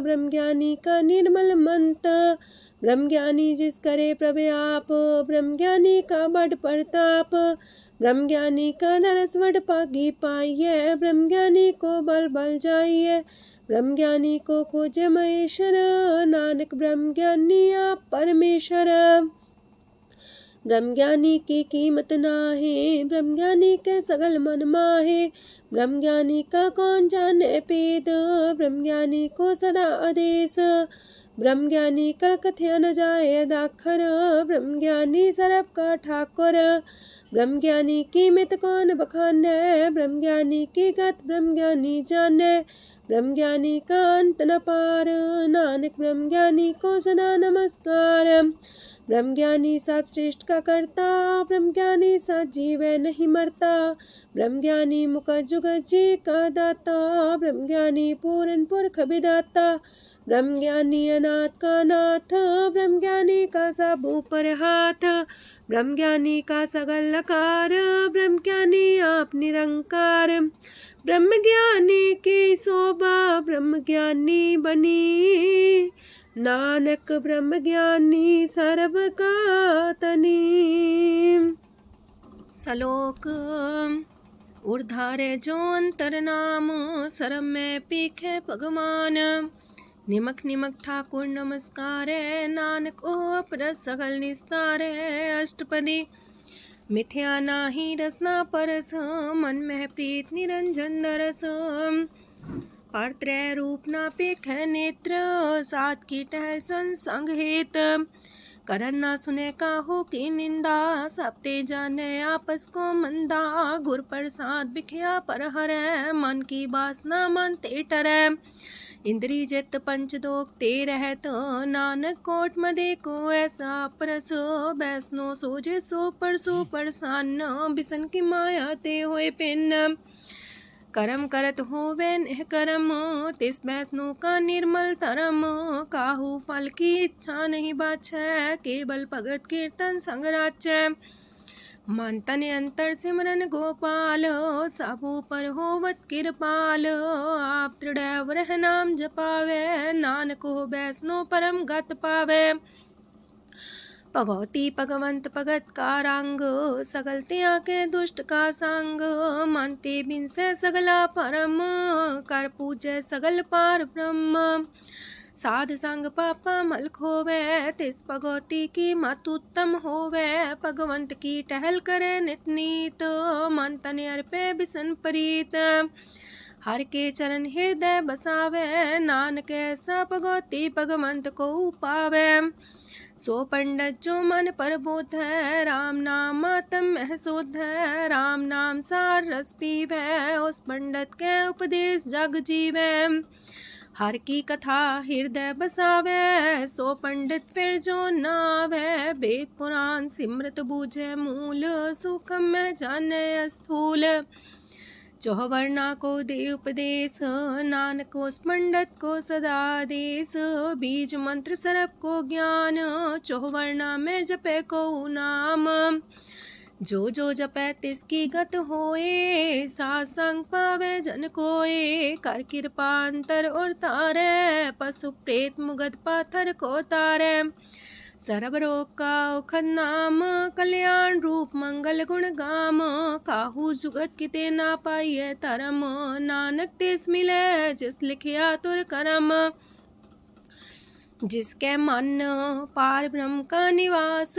ब्रह्म ज्ञानी का निर्मल मंत। ब्रह्म ज्ञानी जिस करे प्रभु आप, ब्रह्म ज्ञानी का बड़ प्रताप। ब्रह्म ज्ञानी का दरस वड पागी पाइये, ब्रह्म ज्ञानी को बल बल जाइए। ब्रह्म ज्ञानी को खोजे महेश्वर, नानक ब्रह्म ज्ञानी आप परमेश्वर। ब्रह्म ज्ञानी की कीमत नाहे, ब्रह्म ज्ञानी के सगल मन माहे। ब्रह्म ज्ञानी का कौन जाने पेद, ब्रह्म ज्ञानी को सदा आदेश। ब्रह्म ज्ञानी का कथ्य न जाए दाखर, ब्रह्म ज्ञानी सरब का ठाकुर। ब्रह्म ज्ञानी की मित कौन बखाने, ब्रह्म ज्ञानी की गत ब्रह्म ज्ञानी जाने। ब्रह्म ज्ञानी का अंत न पार, नानक ब्रह्म ज्ञानी को सदा नमस्कार। ब्रह्म ज्ञानी सब सृष्ट का करता, ब्रह्म ज्ञानी सत जीव नहीं मरता। ब्रह्म ज्ञानी मुख जुग जी का दाता, ब्रह्म ज्ञानी पूरन पुरख विदाता। ब्रह्म ज्ञानी अनाथ का नाथ, ब्रह्म ज्ञानी का सब ऊपर हाथ। ब्रह्म ज्ञानी का सगल लकार, ब्रह्म ज्ञानी आप निरंकार। ब्रह्म ज्ञानी की शोभा ब्रह्म ज्ञानी बनी, नानक ब्रह्म ज्ञानी सर्व का तनी। श्लोक ऊर्धारे जो अंतर नाम, सरम में पीखे भगवान। निमक निमक ठाकुर नमस्कार, नानक ओ अपर सगल निस्तार। अष्टपदी मिथ्या नाही रसना परस, मन में प्रीत निरंजन दरस। परत्रय रूप ना पेख नेत्र, सात की टहल संसंग हेत। करन ना सुने काहू की निंदा, सब ते जाने आपस को मंदा। गुर प्रसाद बिखया पर हरै, मन की बासना मन ते टरै। इंद्री जित पंच दोग ते रहत, नानक कोट मदे को ऐसा परस। बैसनो सोजे सो परसान, बिसन की माया ते होए पिन। करम करत होवे नेह करम, तिस बैसनो का निर्मल तरम। काहू फल की इच्छा नहीं बाछै, केवल भगत कीर्तन संग राचै। मन तन अंतर सिमरन गोपाल, सब ऊपर होवत कृपाल। आप दृढ़ रह नाम जपावे, नानक हो बैसनो परम गत पावे। भगवती भगवंत भगत का रंग, सगल त्याग के दुष्ट का संग। मानते बिन से सगला परम, कर पूजे सगल पार ब्रह्म। साध संग पापा मल खोवे, तिस भगवती की मत उत्तम होवे। भगवंत की टहल करे नित नीत, मन तन अर्पे बिसन प्रीत। हर के चरण हृदय बसावे, नानक ऐसा भगवती भगवंत को पावे। सो पंडित जो मन पर बोध है, राम नाम आत्म में शोध है। राम नाम सार रस पीवे, उस पंडित के उपदेश जग जीवे। हर की कथा हृदय बसावे, सो पंडित फिर जो नावे। वेद पुराण सिमरत बूझे मूल, सूक्ष्म में जाने स्थूल। चौवर्णा को दे उपदेश, नानक उस पंडित को सदा देश। बीज मंत्र सरप को ज्ञान, चौवर्णा में जपे को नाम। जो जपे तिसकी गत होए, सात संग पावे जन कोए। कर कृपा अंतर और तारे, पशु प्रेत मुगद पाथर को तारे। सर्व रोग का औखद नाम, कल्याण रूप मंगल गुण गाम। काहू जुगत किते ना पाइये तरम, नानक तिस मिले जिस लिखिया तुर करम। जिसके मन पार ब्रह्म का निवास,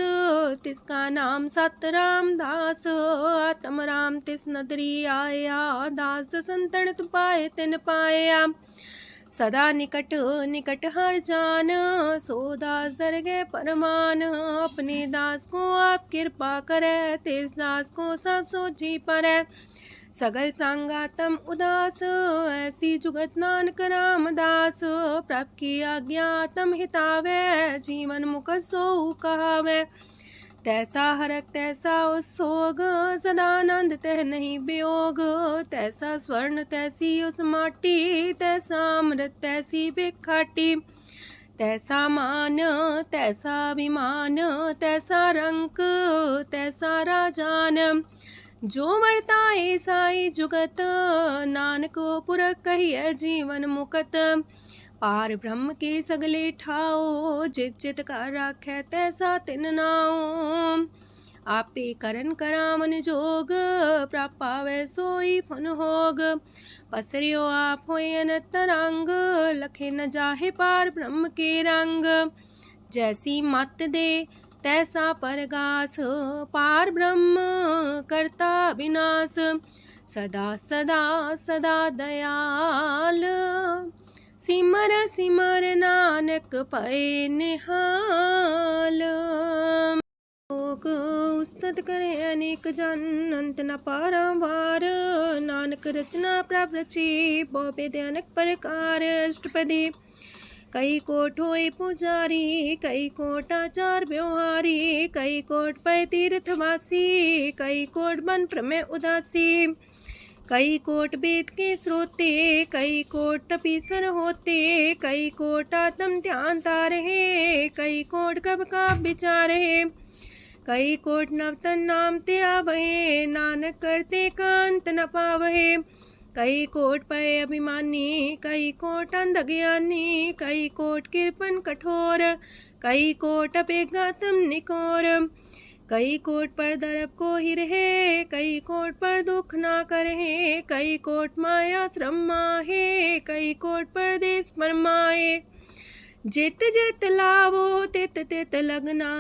तिसका नाम सत रामदास। आत्म राम तिस नदरी आया, दास संतन पाए तिन पाया। सदा निकट निकट हर जान, सो दास दरगह परमान। अपने दास को आप कृपा करे, तेज दास को सब सोची परै। सगल संगातम उदास, ऐसी जुगत नानक रामदास। प्रभ की आज्ञा तम हितावे, जीवन मुख सो कहावे। तैसा हरक तैसा उत्सोग, सदानंद तह नहीं वियोग। तैसा स्वर्ण तैसी उस माटी, तैसा अमृत तैसी भिखाटी। तैसा मान तैसा अभिमान, तैसा रंक तैसा राजान। जो वर्ताए साई जुगत, नानक पुरख कहिए जीवन मुकत। पार ब्रह्म के सगले ठाओ, जित जित कर राखै तैसा तिन नाओ। आपे करन करामन जोग, प्राप पावै सोई फन होग। पसरियो आप होय अनंत रंग, लखे न जाहे पार ब्रह्म के रंग। जैसी मत दे तैसा परगास, पार ब्रह्म करता विनाश। सदा सदा सदा दयाल, सिमर सिमर नानक पए निहाल। लोक उस्तत करे अनेक जन, अंत न पारावार। नानक रचना प्रभ रची, बहु भेद अनेक प्रकार। अष्टपदी कई कोट होए पुजारी, कई कोट आचार व्यवहारी। कई कोट पै तीर्थवासी, कई कोट बन प्रमेय उदासी। कई कोट वेद के स्रोते, कई कोट तपीसर होते। कई कोट आत्म ध्यान तारहे, कई कोट कब का विचार है। कई कोट नवतन नाम ते आवहे, नानक करते कांत न पावहे। कई कोट पय अभिमानी, कई कोट अंधज्ञानी। कई कोट कृपन कठोर, कई कोट अपेगातम निकोर। कई कोट पर दरब को ही रहे, कई कोट पर दुख ना करहे। कई कोट माया श्रम माहे, कई कोट परदेश फरमाए। जित जित लावो तित तित लगना,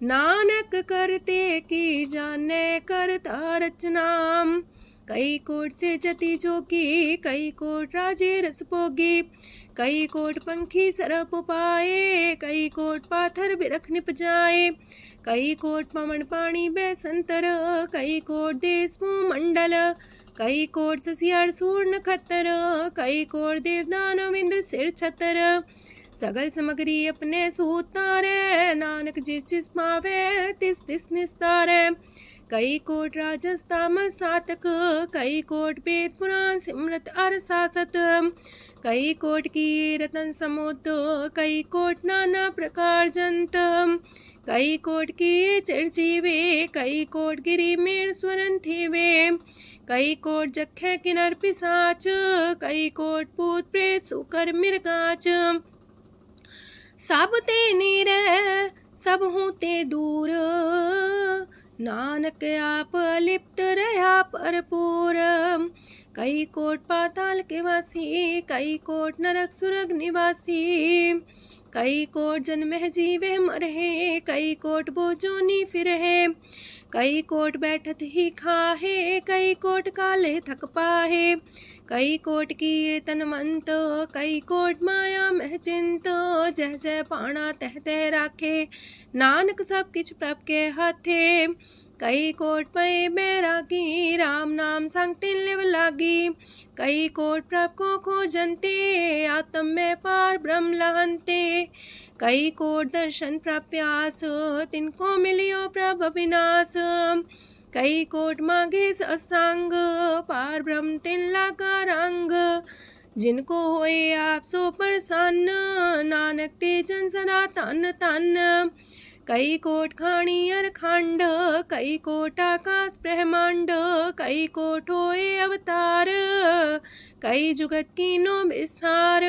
नानक करते की जाने करता रचना। कई कोट से जति जोगी, कई कोट राजे रस भोगी। कई कोट पंखी सरप पाए, कई कोट पाथर बिरख निप जाए। कई कोट पवन पानी बैसंतर, कई कोट देश मंडल। कई कोट ससियार सूर नखत्तर, कई कोट देवदानव इंद्र सिर छतर। सगल सामग्री अपने सूतारे, नानक जिस जिस पावे तिस तिस निस्तारे। कई कोट राजस तामस सातक, कई कोट वेद पुराण सिमरत अर सासत। कई कोट की रतन समुद्र, कई कोट नाना प्रकार जंत। कई कोट की चिरजीवे, कई कोट गिरी मेर स्वरन थीवे। कई कोट जखे किनर पिसाच, कई कोट पूत प्रेत सुकर मिर्गाच। सब ते नीरे सब हूँ ते दूर, नानक आप अलिप्त रहा भरपूर। कई कोट पाताल के वासी, कई कोट नरक सुरग निवासी। कई कोट जन्म जीवे मरहे, कई कोट बोजोनी फिरहे। कई कोट बैठत ही खाहे, कई कोट काले थक पाहे। कई कोट किए तनवंत, कई कोट माया मह चिंत। जह जह पाणा तह तह राखे, नानक सब किछ प्रभ के हाथे। कई कोट पए बैरागी, राम नाम संग तिन लिव लागी। कई कोट प्रभ को खोजंते, आत्म में पार ब्रह्म लहंते। कई कोट दर्शन प्रप्यास, तिनको मिलियो प्रभ विनाश। कई कोट मांगे सत्संग, पार ब्रह्म तिन लागा रंग। जिनको होए आप सो प्रसन्न, नानक ते जन सदा तन तन। कई कोट खाणी अर खंड, कई कोट आकाश ब्रह्मांड। कई कोट होए अवतार, कई जुगत कीनो विस्तार।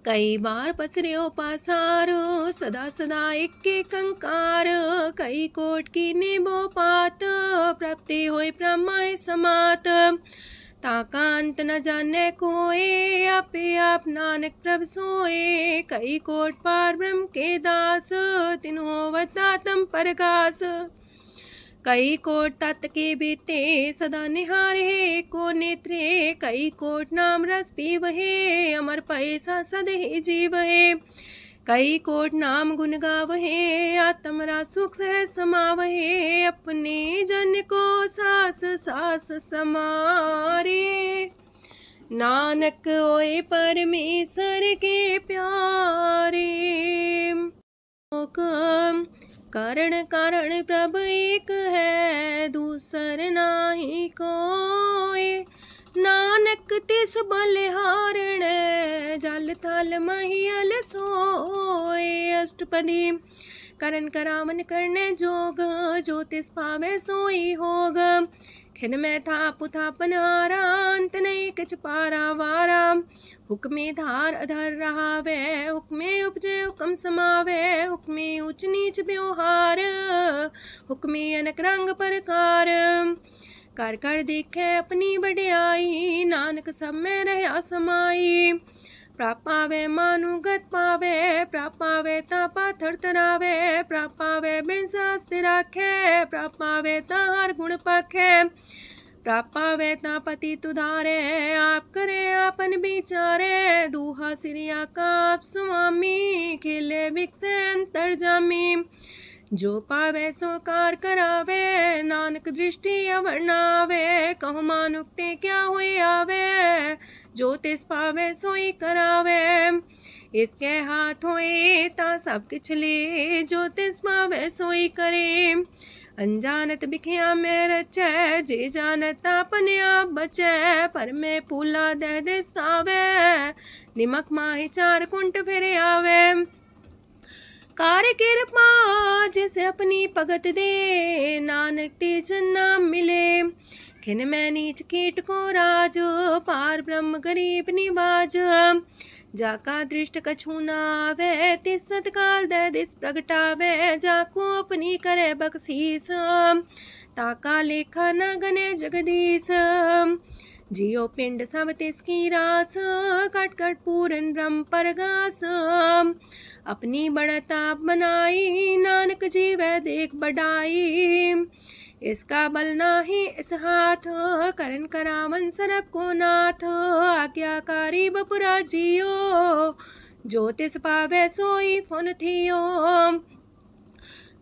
कई बार पसर्यो पासार, सदा सदा एक कंकार। कई कोट की निबो पात, प्राप्ति होए प्रमाय समात। ताका अंत न जाने कोए, आपे आप नानक प्रभ सोए। कई कोट पार ब्रह्म के दास, तिन्हो वतातम परगास। कई कोट तत् के बीते सदा निहारे को नेत्रे, कई कोट नाम रस पीवहे अमर पैसा सदे जीवहे, कई कोट नाम गुण गावहे आत्मरा सुख सह समावहे, अपने जन को सास सास समारे, नानक ओए परमेश्वर के प्यारे। कारण कारण प्रभ एक है दूसर नाही कोय, नानक तिस बलिहारण जल थल महियल सोय। अष्टपदी करन करावन करने जोग, जो तिस पावे सोई होग, खिन में था पुथापन हारा अंत नहीं किच पारा वारा, हुक्मे धार अधर रहावे हुक्मे उपजे हुक्म समावे, हुक्मे ऊंच नीच व्यवहार हुक्मे अनक रंग प्रकार, कर कर देखे अपनी बड़ाई नानक सब में रहा समाई, प्रापावे मानुगत पावे प्रापावे ता पाथर तरावे, प्रापावे बिन शास्त्र राखे प्रापावे ता हर गुण पाखे, प्रापावे ता पति तुधारे आप करे आपन विचारे, दूहा सिरिया का आप स्वामी खिले बिकसे अंतर जामी, जो पावे सो कार करावे नानक दृष्टि अवर्णावे, कहु मानुक्ते क्या हुए आवे जो तिस पावे सोई करावे, इसके हाथ होए ता सब किछ ले जो तिस पावे सोई करे, अनजानत बिखिया में रचे जे जानत अपने आप बचे, पर में पूला दह दिसावे निमक माही चार कुंट फिर आवे, कार कृपा जिसे अपनी भगत दे नानक तेज नाम मिले, खिन में नीच कीट को राज पार ब्रह्म गरीब निवाज, जाका दृष्ट कछु नावे तिस सतकाल दे दिस प्रगटावे, जाको अपनी करे बख्शीस ताका लेखा न गने जगदीश, जियो पिंड सब तिसकी रास कट कट पूरन ब्रह्म परगास, अपनी बढ़ता बनाई नानक जीवै देख बढ़ाई, इसका बल नाही इस हाथ करन करावन सरब को नाथ, आज्ञाकारी बपुरा जियो जो तिस पावे सोई फुन थियो,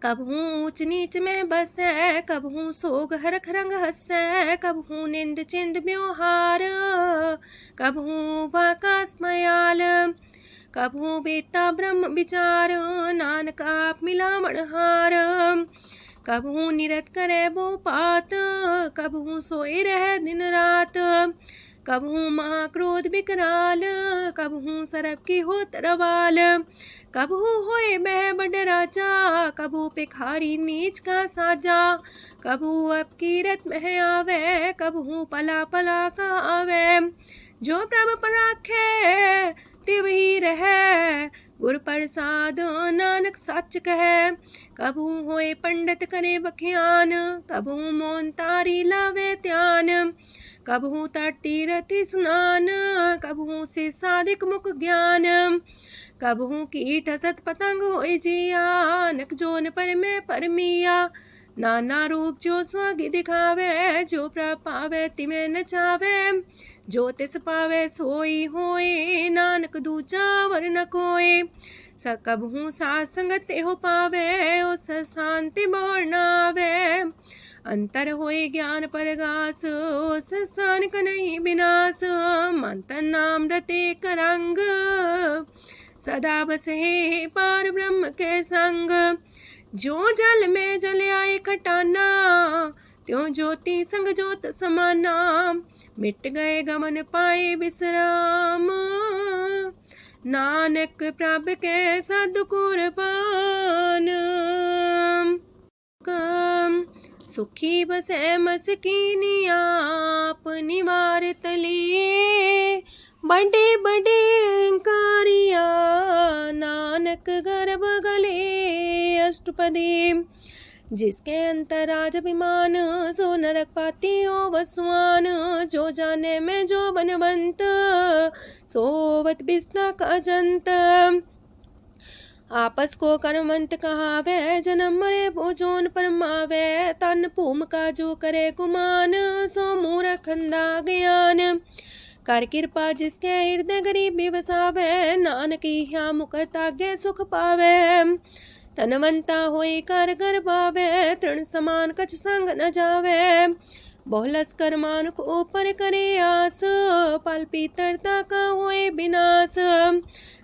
कबहू ऊंच नीच में बसे कबहू सोग हरख रंग हंसे, कबहू निंद चिंद व्यवहार कबहू वाकास मयाल, कबहू बेता ब्रह्म विचार नानक आप मिलावण हार, कबहू निरत करे वो पात कबहू सोए रह दिन रात, कबहू महाक्रोध विकराल कबहू सरब की हो तरवाल, कबहू होए बह बड़ राजा कबहू पिखारी नीच का साजा, कबहू अब कीरत में आवे कबहू पला पला का आवे, जो प्रभ पर राखे तिव ही रहे गुर प्रसाद नानक सच कहे, कबहू होए पंडित करे बख्यान कबहू मोन तारी लावे ध्यान, कबहू तट तीरथ स्नान कबहू से साधिक मुख ज्ञान, कबहू कीट हसत पतंग होए जिया नक जोन पर में परमिया, नाना रूप जो स्वागी दिखावे जो प्रभ पावे तिमें नचावे, जो तिस पावे सोई होए नानक दूजा वर न कोय, सकबहू साथ संगत हो पावे उस शांति मोर नावे, अंतर होए ज्ञान परगास उस स्थान का नहीं विनाश, मंतन नाम रते करंग सदा बस है पार ब्रह्म के संग, जो जल में जल आए खटाना त्यों ज्योति संग ज्योत समाना, मिट गए गमन पाए विश्राम नानक प्रभ के सद्कुर्बान, सुखी बसे मस्कीनी आप निवार तलिए, बड़े बड़े कारिया नानक गर्भ गले अष्टपदी, जिसके अंतराज अभिमान सो नरक पाती हो वसुआन, जो जाने में जो बनवंत सोवत बिस्ना का जंत, आपस को कर्मंत कहावे, जन्म मरे भोजोन परमावे। तन भूम का जो करे गुमान, सो मूर्ख अंधा ज्ञान। कर कृपा जिसके हृदय गरीबी बसावे, नानक यहाँ मुख तागे सुख पावे। तनवंता होई कर घर पावे, तृण समान कछ संग न जावे। बहुलस कर मानुख ऊपर करे आस, पल पीतरता का होए विनाश।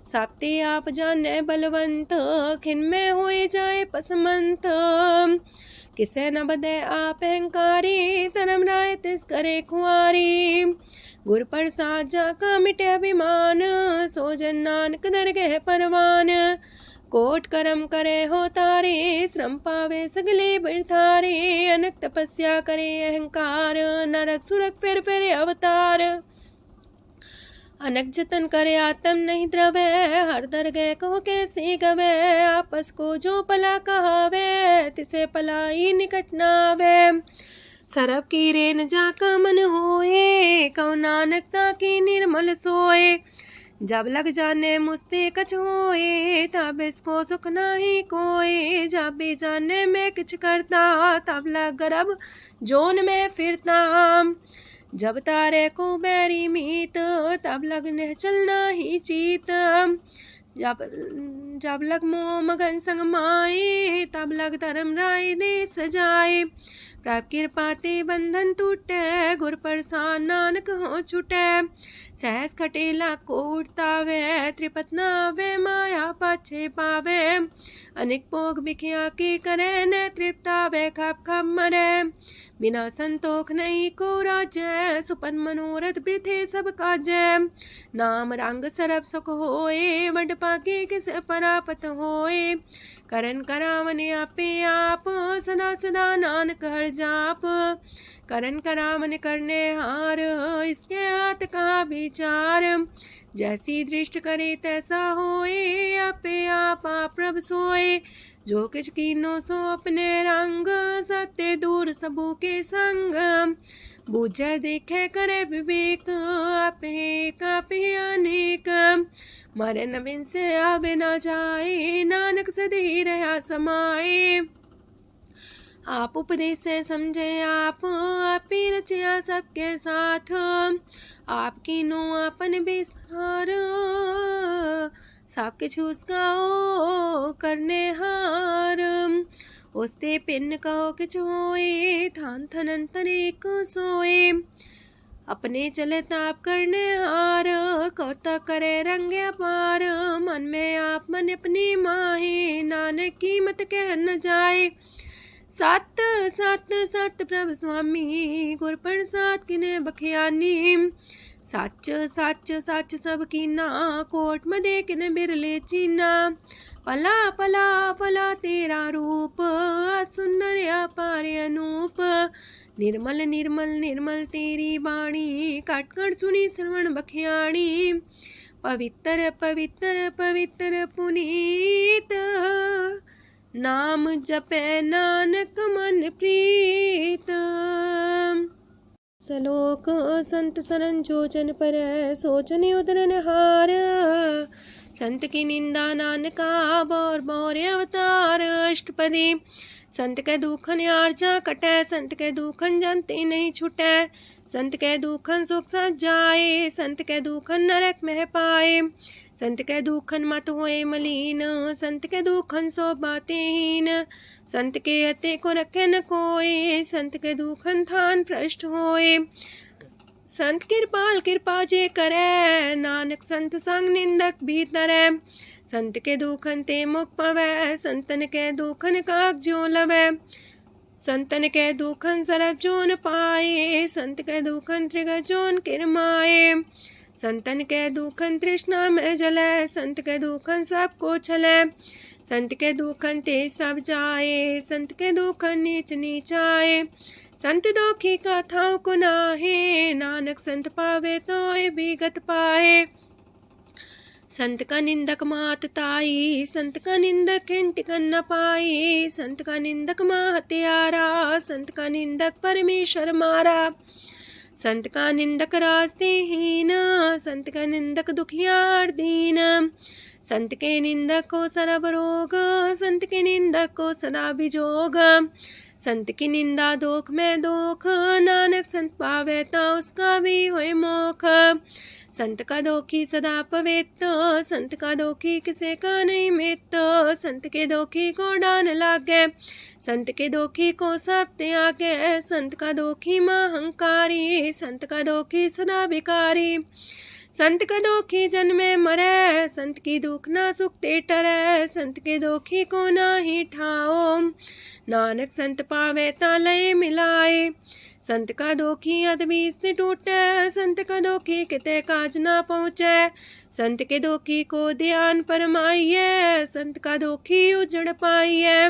साप्ते आप जाने बलवंत, खिन में होए जाए पसमंत। किसे न बदे आप अहंकारी, धर्म राय तिस करे खुआरी। गुर प्रसाद जाका मिटे अभिमान, सो जन नानक दरगह परवान। कोट करम करे हो तारे, श्रम पावे सगले बिरथारे। अनक तपस्या करे अहंकार, नरक सुरक फिर अवतार। अनक जतन करे आत्म नहीं द्रवे, हर दरगह कहो कैसे गवे। आपस को जो पला कहावे, तिसे पलाई निकट नावे। सरब की रेन जाका मन होए, कहो नानक ताकी निर्मल सोए। जब लग जाने मुझते कछ होए, तब इसको सुख नाही कोई। जब भी जाने में किछ करता, तब लग गर्भ जोन में फिरता। जब तारे को बैरी मीत, तब लगने चलना ही चीत। जब लग मोह मगन संग माए, तब लग धर्म राय दे सजाए। प्रभ कृपा ते बंधन टूटे, गुर प्रसाद नानक हो छूटे। सहस खटेला को उठतावे, त्रिपत नावे माया पाछे पावे। अनेक भोग बिखिया की करे, न तृप्तावे खप खप मरे। बिना संतोख नहीं को राजय, सुपन मनोरथ वृथे सब काजय। नाम रंग सरब सुख होए, वड पाके किस परापत होए। करन करावन आपे आप, सदा सदा नानक हर जाप। करन करावन करने हार, इसके हाथ का विचार। जैसी दृष्ट करे तैसा होए, आपे आप प्रभ सोए। जो किछ कीनो सो अपने रंग, सत्य दूर सबू के संग। बूझे देखे करे विवेक, आपे अनेक। मरे नबिन से आवे न जाए, नानक सदी रहा समाए। आप उपदेश से समझे आप ही रचिया सबके साथ। आपकी नो आपन विस्तार, सब किछु उसका करने हार। उसते पिन कहो किछु होए, थान थनंतर एक सोए। अपने चले ताप करने हार, कौतक करे रंग अपार। मन में आप मन अपनी माहे, नानक की मत कह न जाए। सत सत सत प्रभ स्वामी, गुर प्रसाद किने बखियानी। सच सच सच सब कीना, कोट मदे किने बिरले चीना। पला पला पला तेरा रूप, सुंदर अपार अनूप। निर्मल निर्मल निर्मल तेरी बाणी, काटकर सुनी श्रवण बखियाणी। पवित्र पवित्र पवित्र पुनीत, नाम जपे नानक मन प्रीत। सलोक संत सरन जोजन पर, सोचन उदरन हार। संत की निंदा नानका, बौर बौर अवतार। अष्टपदी संत के दुखन आर्जा कटे, संत के दुखन जानते नहीं छुटे। संत के दुखन सुख सज जाए, संत के दुखन नरक में पाए। संत के दुखन मत होए मलीन, संत के दुखन सो बातें हीन। संत के अते को रखे न कोई, संत के दुखन थान भ्रष्ट होए। संत कृपाल कृपा जे करे, नानक संत संग निंदक भीतरै। संत के दुखन ते मुख पवै, संतन के दुखन काक जो लवै। संतन के दुखन सरब जोन पाए, संत के दुखन त्रिगत जोन किरमाए। संतन के दुखन तृष्णा में जले, संत के दुखन सबको छले। संत के दुखन ते सब जाए, संत के दुखन नीच नीचाए। संत दोखी कथाओं को नाहे, नानक संत पावे तो विगत पाए। संत का निंदक मात ताई, संत का निंदक टिकन न पाई। संत का निंदक माँ हत्यारा, संत का निंदक परमेश्वर मारा। संत का निंदक रास्ते हीन, संत का निंदक दुखियार दीन। संत के निंदक को सरब रोग, संत के निंदक को सदा विजोग। संत की निंदा दोख में दोख, नानक संत पावे ता उसका भी होए मोख। संत का दोखी सदा पवित्र, संत का दोखी किसे का नहीं मित। संत के दोखी को डान लागे, संत के दोखी को सब त्यागे। संत का दोखी महांकारी, संत का दोखी सदा भिकारी। संत का दोखी जन्मे मरे, संत की दुख ना सुख ते टरे। संत के दोखी को ना ही ठाओ, नानक संत पावे ता लय मिलाए। संत का दोखी अदबीस से टूटे, संत का दोखी किते काज ना पहुँचे। संत के दोखी को ध्यान परमाइए, संत का दोखी उजड़ पाइए।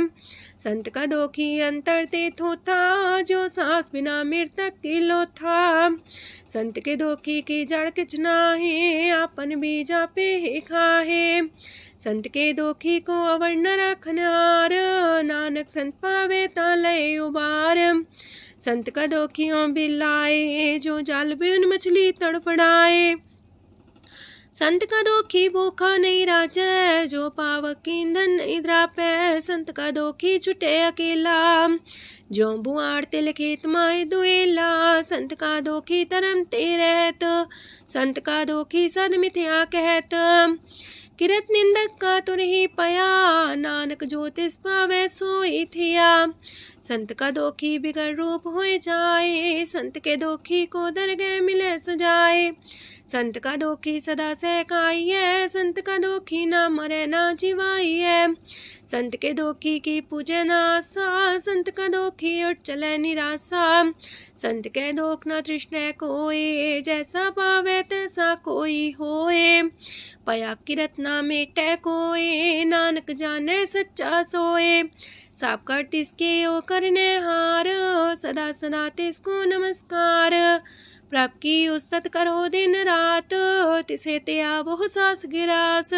संत का दोखी अंतर ते थोथा, जो सांस बिना मृतक की लोथा। संत के दोखी की जड़ किच नाहे, आपन बीजा पे ही खाहे। संत के दोखी को अवर न रखनहार, नानक संत पावे ता लय उबार। संत का दोखियों बिलाए, जो जाल बिन मछली तड़फड़ाए। संत का दोखी भूखा नहीं राजे, जो पावक ईंधन नहीं द्रापे। संत का दोखी छुटे अकेला, जो बुआड़ तिल खेत माए दुएला। संत का दोखी तरम ते रहत, संत का दोखी सद मिथ्या कहत। किरत निंदक का तुर ही पया, नानक जो तिस पावे सोई थिया। संत का दोखी बिगड़ रूप होए जाए, संत के दोखी को दरगह मिले सजाए। संत का दोखी सदा सहकाइए, संत का दोखी ना मरे ना जिवाइए। संत के दोखी की पूजे ना आशा, संत का दोखी उठ चले निराशा। संत के दोख ना तृष्णा कोई, जैसा पावे तैसा कोई होए। पया किरत ना मेटे कोई, नानक जाने सच्चा सोए। साप कर तिसके ओ करने हार, सदा सदा तिसको नमस्कार। प्रभ की उस्तत करो दिन रात, तिसे त्या वो सास गिरास।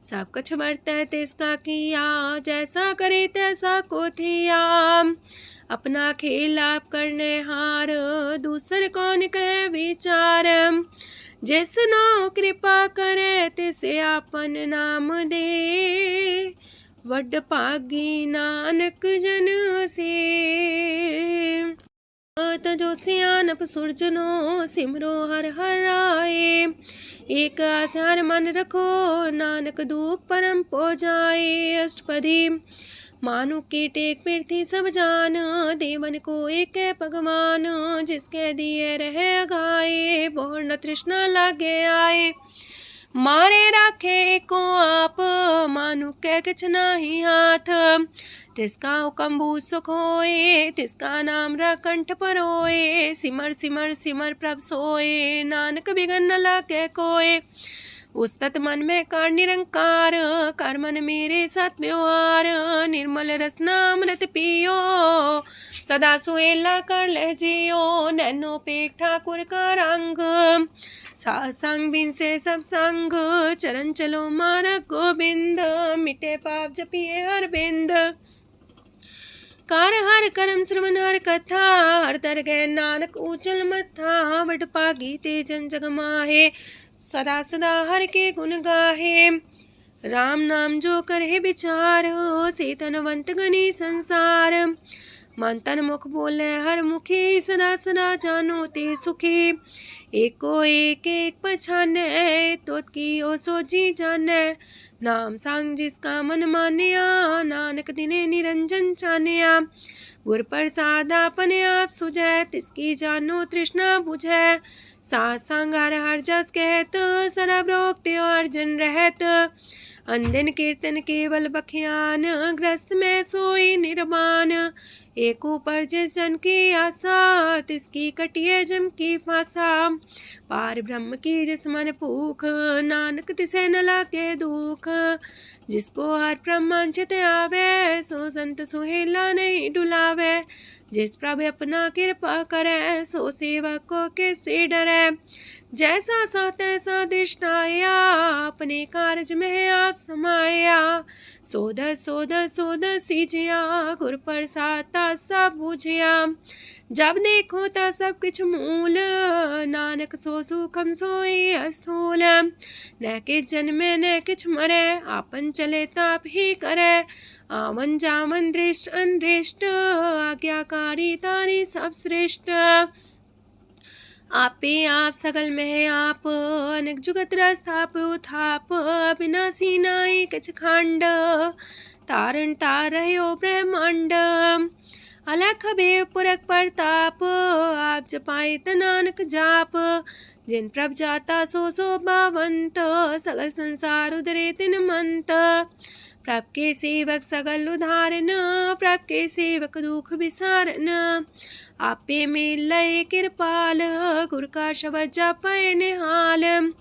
सब कछ बरते तिसका किया, जैसा करे तैसा को थिया। अपना खेल आप करने हार, दूसर कौन कहे विचार। जिसनो कृपा करे तिसे आपन नाम दे, वड पागी नानक जन से। तजो सियानप सुरजनो, सिमरो हर हर आए। एक आस हर मन रखो, नानक दुख परम पो जाए। अष्टपदी मानु के टेक पृथ्वी सब जान, देवन को एक है भगवान। जिसके दिए रहे अघाए, बोर न तृष्णा लागे आए। मारे राखे को आप, मानु के किछ नाही हाथ। तिसका हुक्म भूत सुख होए, तिसका नाम कंठ पर होए। सिमर सिमर सिमर प्रभ सोए, नानक बिगन न लागे कोय। उस्तत मन में कर निरंकार, कर मन मेरे सत व्यवहार। निर्मल रसना अमृत पियो, सदा सुहेला कर ले जियो। नैनो पेट ठाकुर का रंग, सासंग बिन से सब संग। चरण चलो मार्ग गोविंद, मिटे पाप जपिए हर बिंद। कार हर करम श्रवण हर कथा, हर तर गए नानक ऊचल मथा। वड पागी ते जन जग माहे, सदा सदा हर के गुण गाहे। राम नाम जो करे विचार, से तनवंत गनी संसार। मन तन मुख बोले हर मुखी, सदा सदा जानो ते सुखी। एको एक एक पछाने, तोत की ओ सोची जाने। नाम सांग जिसका मन मानिया, नानक दिने निरंजन चानिया। गुर प्रसाद अपने आप सुझै, तिसकी जानो तृष्णा बुझै। साथ संग हर हर जस कहत, सरब रोग त्यो अर्जन रहत। अंदिन कीर्तन केवल बख्यान, ग्रस्त में सोई निर्माण। एक ऊपर जिस जन की आशा, तिसकी कटिए जम की फांसा। पार ब्रह्म की जिस मन भूख, नानक तिसे न लागे दुख। जिसको हर प्रमांचित आवे, सो संत सुहेला नहीं डुलावे। जिस प्रभु अपना कृपा करे, सो सेवक को किससे डरे। जैसा सा तैसा दृष्टाया, अपने कारज में आप समाया। सोध सोध सोध सीजिया, गुर प्रसाद सब बूझिया। जब देखो तब सब किछ मूल, नानक सो सुखम सोई अस्थूल। न किछ जन्मे न किछ मरे, आपन चले ताप ही करे। आवन जावन दृष्ट अनदृष्ट, आज्ञाकारी तारी सब श्रेष्ठ। आपे आप सगल में आप, अनेक जुगत रस्थाप उथाप। अविनाशी नाई किछ खंड, तारण तार रह्यो ब्रह्मांड। अलख बेव पुरख प्रताप, आप जपाए नानक जाप। जिन प्रभ जाता सो सो बावंत, सगल संसार उधरे तिन मंत। प्रभ के सेवक सगल उधारन, प्रभ के सेवक दुख विसारन। आपे में लय कृपाल, गुर का शब्द जपै निहाल।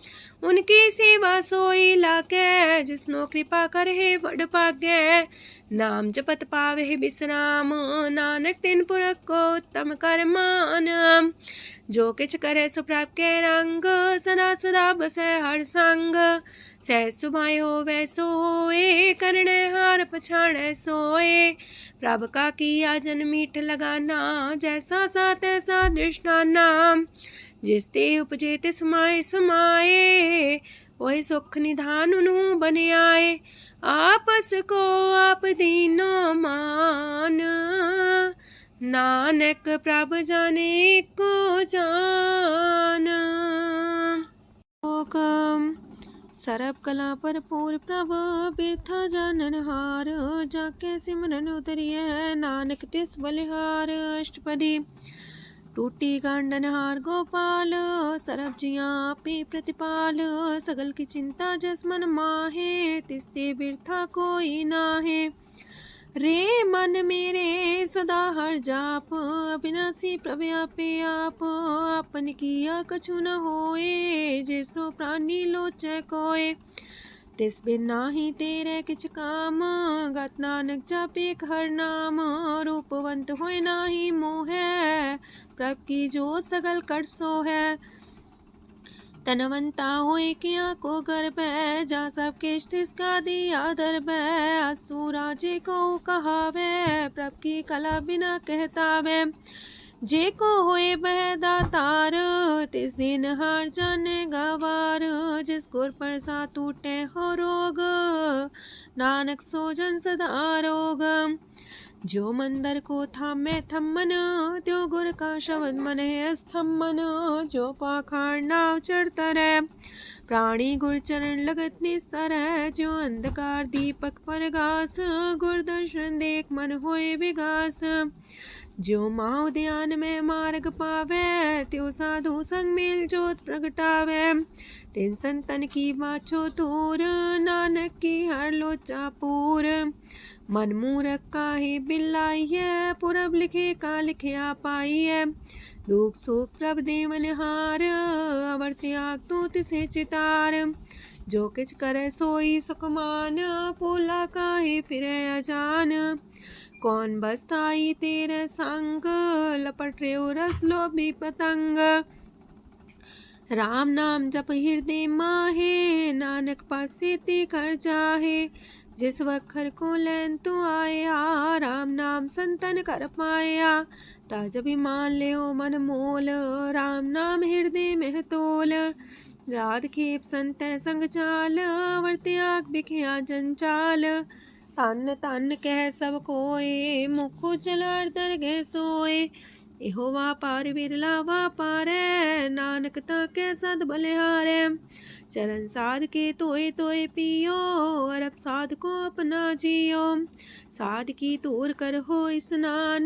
उनकी सेवा सोई लागे, जिसनो कृपा करे वड पागे। नाम जपत पावे विश्राम, नानक तिन पुरख को उत्तम कर मान। जो किछ करे सो प्रभ के रंग, सदा सदा बसै हर संग। सह सुभाए होवे सो होए, करणे हार पछाड़े सोए। प्रभ का किया जन मीठ लगाना, जैसा सा तैसा दृष्टाना। जिस ते उपजे तिस माए समाए, वही सुख निधान उनु बन आए। आपस को आप दीनो मान, नानक प्रभ जाने को जान। सरब कला भरपूर प्रभ, बिरथा जानन हार। जाके सिमरन उतरिय, नानक तिस बलिहार। अष्टपदी। टूटी गांडन हार गोपाल, सरब जिया पे प्रतिपाल। सगल की चिंता जस मन माहे, तिसते बिरथा कोई नाहे। रे मन मेरे सदा हर जाप, अविनाशी प्रभ आपे आप। आपन किया कछु न होए, जैसो प्राणी लोचै कोय। तिस बिन नाही तेरे किछ काम, गत नानक जापे हर नाम। रूपवंत होय नाही मोह, प्रभ की जो सगल कर सो है। तनवंता होए किया को गर्भ, जा सब किश तिसका दिया दर्भ। असु राजे को कहावे, प्रभ की कला बिना कहतावे। जे को होए बह दातार, तिस दिन हार जाने गवार। जिस गुर प्रसाद टूटे हो रोग, नानक सो जन सदा रोग। जो मंदर को थामे थम्मन, त्यो गुर का शब्द मन है स्तम्भन। जो पाखाड़ नाव चढ़ता रहे, प्राणी गुर चरण लगत निस्तर। जो अंधकार दीपक पर घास, गुर दर्शन देख मन होए विगास। जो माओ ध्यान में मार्ग पावे, त्यो साधु संग मेल जोत प्रगटावे। तिन संतन की बाछो तूर, नानक की हर लोचा पूर। मन मूरख काहे बिल्लाइए, पुरब लिखे का लिखिया पाइए। दुख सुख प्रभ देवन हार, अवर त्याग तू तिसे चितार। जो किछ करे सोई सुखमान, पोला काहे फिरे अजान। कौन बसताई तेरे संग, लपट रे रस लोभी पतंग। राम नाम जप हृदय माहे, नानक पासे ते कर जाहे। जिस वखर को लैन तू आया, राम नाम संतन कर पाया। ताज भी मान ले ओ मन मोल, राम नाम हृदय में तोल। राध खेप संत संग चाल, अवर त्याग बिखिया जंचाल। तन तन कह सब कोय, मुख चलार दरगह सोए। एहो वापार बिरला वापारै, नानक ताके सद बलिहारै। चरण साध के तोय तोय पियो, अरब साध को अपना जियो। साध की तूर कर हो स्नान,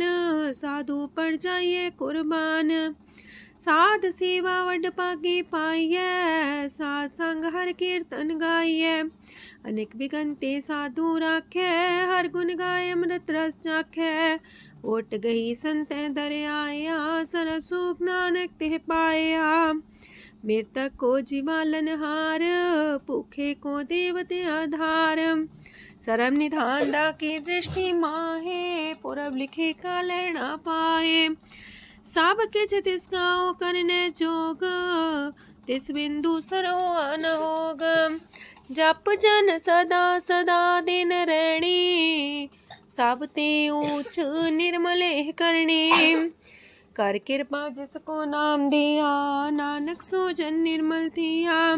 साधु पर जाइए कुर्बान। साध सेवा वड पागे पाइए, साध संग हर कीर्तन गाइए। अनेक बिगंते साधु राखे, हर गुण गाय अमृत रस चाखे। ओट गई संत दर आया, सरब सुख नानक ते पाया। मृतक को जीवालन हार, भूखे को देवते आधार। सरब निधान दा की दृष्टि माहे, पुरब लिखे का लेना पाए। सब किछ तिसका करने जोग, तिस बिंदु सरो न होग। जप जन सदा सदा दिन रैणी, सब ते ऊंच निर्मल करणी। कर कृपा जिसको नाम दिया, नानक सो जन निर्मल थिया।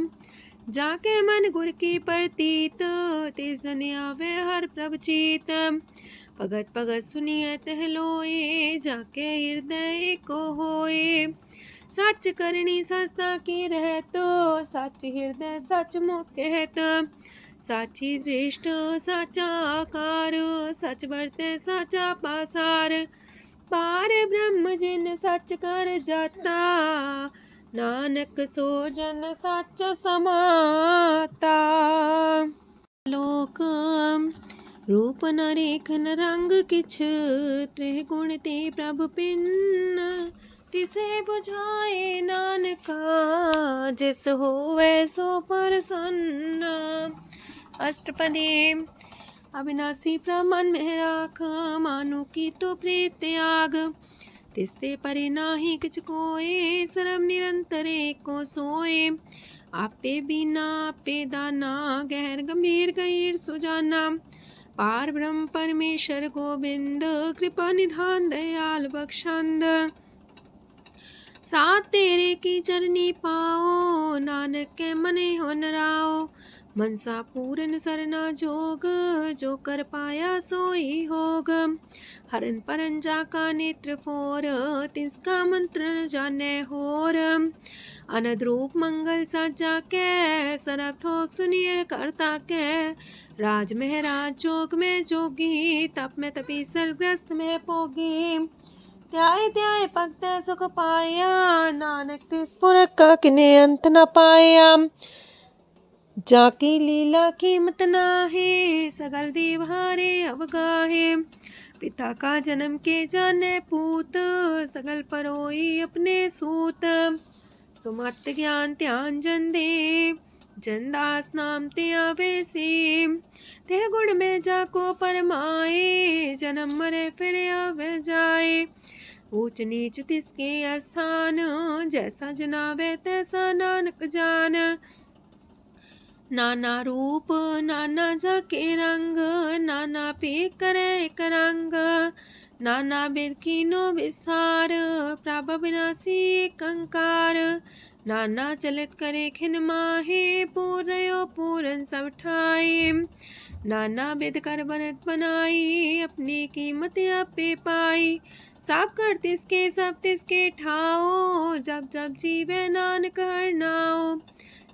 जाके मन गुर की प्रतीत, तिस जन आवे हर प्रभ चीत। भगत भगत सुनिए तह लोए, जाके हृदय को होए। सच करनी सस्ता की रहत, सच हृदय सच मुख कहत। साची दृष्ट साचा आकार, सच बरते साचा पासार। पार ब्रह्म जिन सच कर जाता, नानक सो जन सच समाता। लोक रूप न रेख न रंग किछ, त्रिह गुण ते प्रभु पिन्न। तिसे बुझाए नानका, जिस होवे सो प्रसन्न। अष्टपदी। अविनाशी प्रमन में राख, मानु की तो प्रीत त्याग। तिसते परे नाही किछ कोय, सर्व निरंतर एको सोए। आपे बिना आपे दाना, गहर गंभीर गहीर सुजाना। पार ब्रह्म परमेश्वर गोविंद, कृपा निधान दयाल बख्शंद। साथ तेरे की चरनी पाओ, नानक के मने हो नराओ। मनसा पूरन सरना जोग, जो कर पाया सोई होग। हरन परन जाका नेत्र फोर, तिसका मंत्र न जाने होर। अनद रूप मंगल साजा के, सरब थोक सुनिए करता के। राज महराज जोग में जोगी, तप में तपी सर्वग्रस्त में पोगी। त्याय त्याय भक्त सुख पाया, नानक तिस पुरख का किने अंत न पाया। जाकी लीला कीमत नाहे, सकल देव हारे अवगाहे। पिता का जन्म के जाने पूत, सकल परोई अपने सूत। सुमत ज्ञान ध्यान जन दे, जनदास नाम ते आवे से। ते गुण में जाको परमाए, जन्म मरे फिर आवे जाए। ऊंच नीच तिसके स्थान, जैसा जनावे तैसा नानक जान। नाना रूप नाना जाके रंग, नाना पे करे एक रंग। नाना बिद कीनो विस्तार, प्रभ विनाशी एक अंकार। नाना चलित करे खिन माहे, पूर्यो पूरन सब ठाए। नाना बिद कर बनत बनाई, अपनी कीमत आपे पाई। सब कर तिसके सब तिसके ठाओ, जब जब जीवे नानक हर नाओ।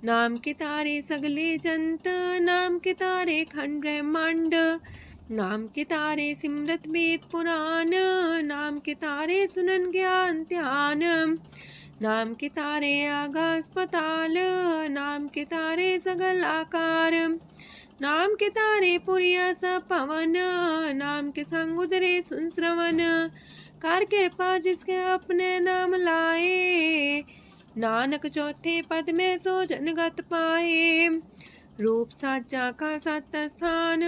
नाम के तारे सगले जंत, नाम के तारे खंड ब्रह्मांड। नाम के तारे सिमरत वेद पुराण, नाम के तारे सुनन ज्ञान ध्यान। नाम के तारे आकाश पताल, नाम के तारे सगल आकार। नाम के तारे पुरिया सब पवन, नाम के संग उदरे सुन श्रवण। कर कृपा जिसके अपने नाम लाए, नानक चौथे पद में सो जनगत पाए। रूप साचा का सत स्थान,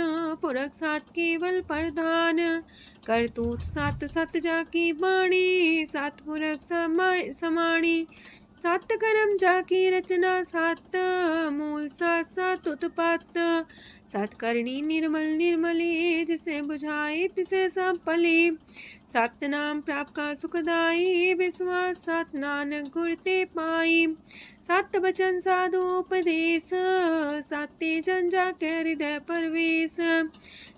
पुरख सात केवल प्रधान। करतूत सत सत जाकी बाणी, सत पुरख समाय समाणी। सत कर्म जाकी रचना सत, मूल सत सत उत्पत्त। सत करनी निर्मल निर्मली, जिसे बुझाई तिसे सब पली। सत नाम प्राप्त का सुखदाई, विश्वास सत नानक गुर ते पाई। सत बचन साधु उपदेश, सत्य जन जाके हृदय परवेश।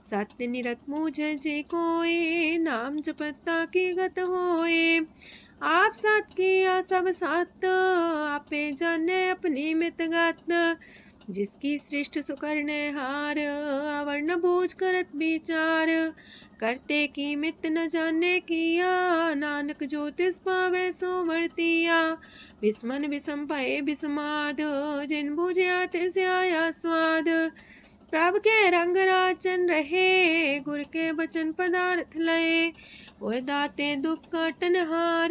सत्य निरत मुझे जे कोय, नाम जपता की गत होए। आप सत किया सब सत, आपे जाने अपनी मित गत। जिसकी सृष्ट सुकरने हार, अवर्ण बूझ करत विचार। करते की मित न जाने किया, नानक जो तिस पावे सो वर्तिया। विस्मन विषम पाए विस्माद, जिन बुझिया तिस आया स्वाद। प्रभ के रंग राचन रहे, गुर के बचन पदार्थ लए। ओए दाते दुख काटन हार,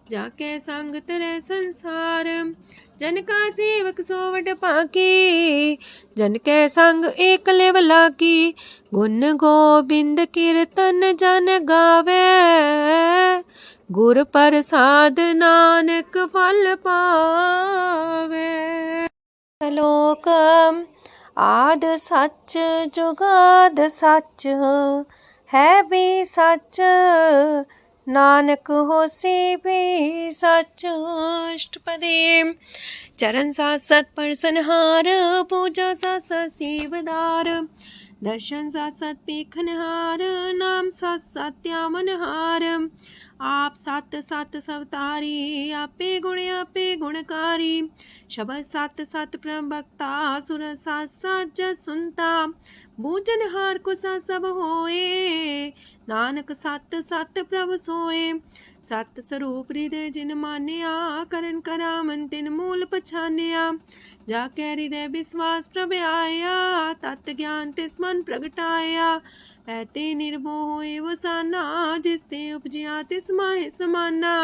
जाके संग तरे संसार। जन का सेवक सोवट पाकी, जन के संग एक लेवला की। गुण गोबिंद कीर्तन जन गावे, गुर प्रसाद नानक फल पावे। श्लोक आद सच जुगाद सच है भी सच नानक होसी भी सच। अष्टपदी चरण साथ सत परसनहार पूजा साथ सत सेवदार दर्शन साथ सत पेखनहार नाम साथ सत्यामनहार आप सत सत सवतारी आपे गुणकारी शबद सत सत प्रभक्ता सुर साथ साथ जस सुनता बूझनहार को सा सब होए नानक सत सत प्रभ सोए। सत स्वरूप हृदय जिन मानिया करन करामन तिन मूल पछानिया जाके हृदय विश्वास प्रभ आया तत् ज्ञान तिस मन प्रगटाया ऐते निर्भो होए वसाना जिसते उपजिया तिस माहि समाना।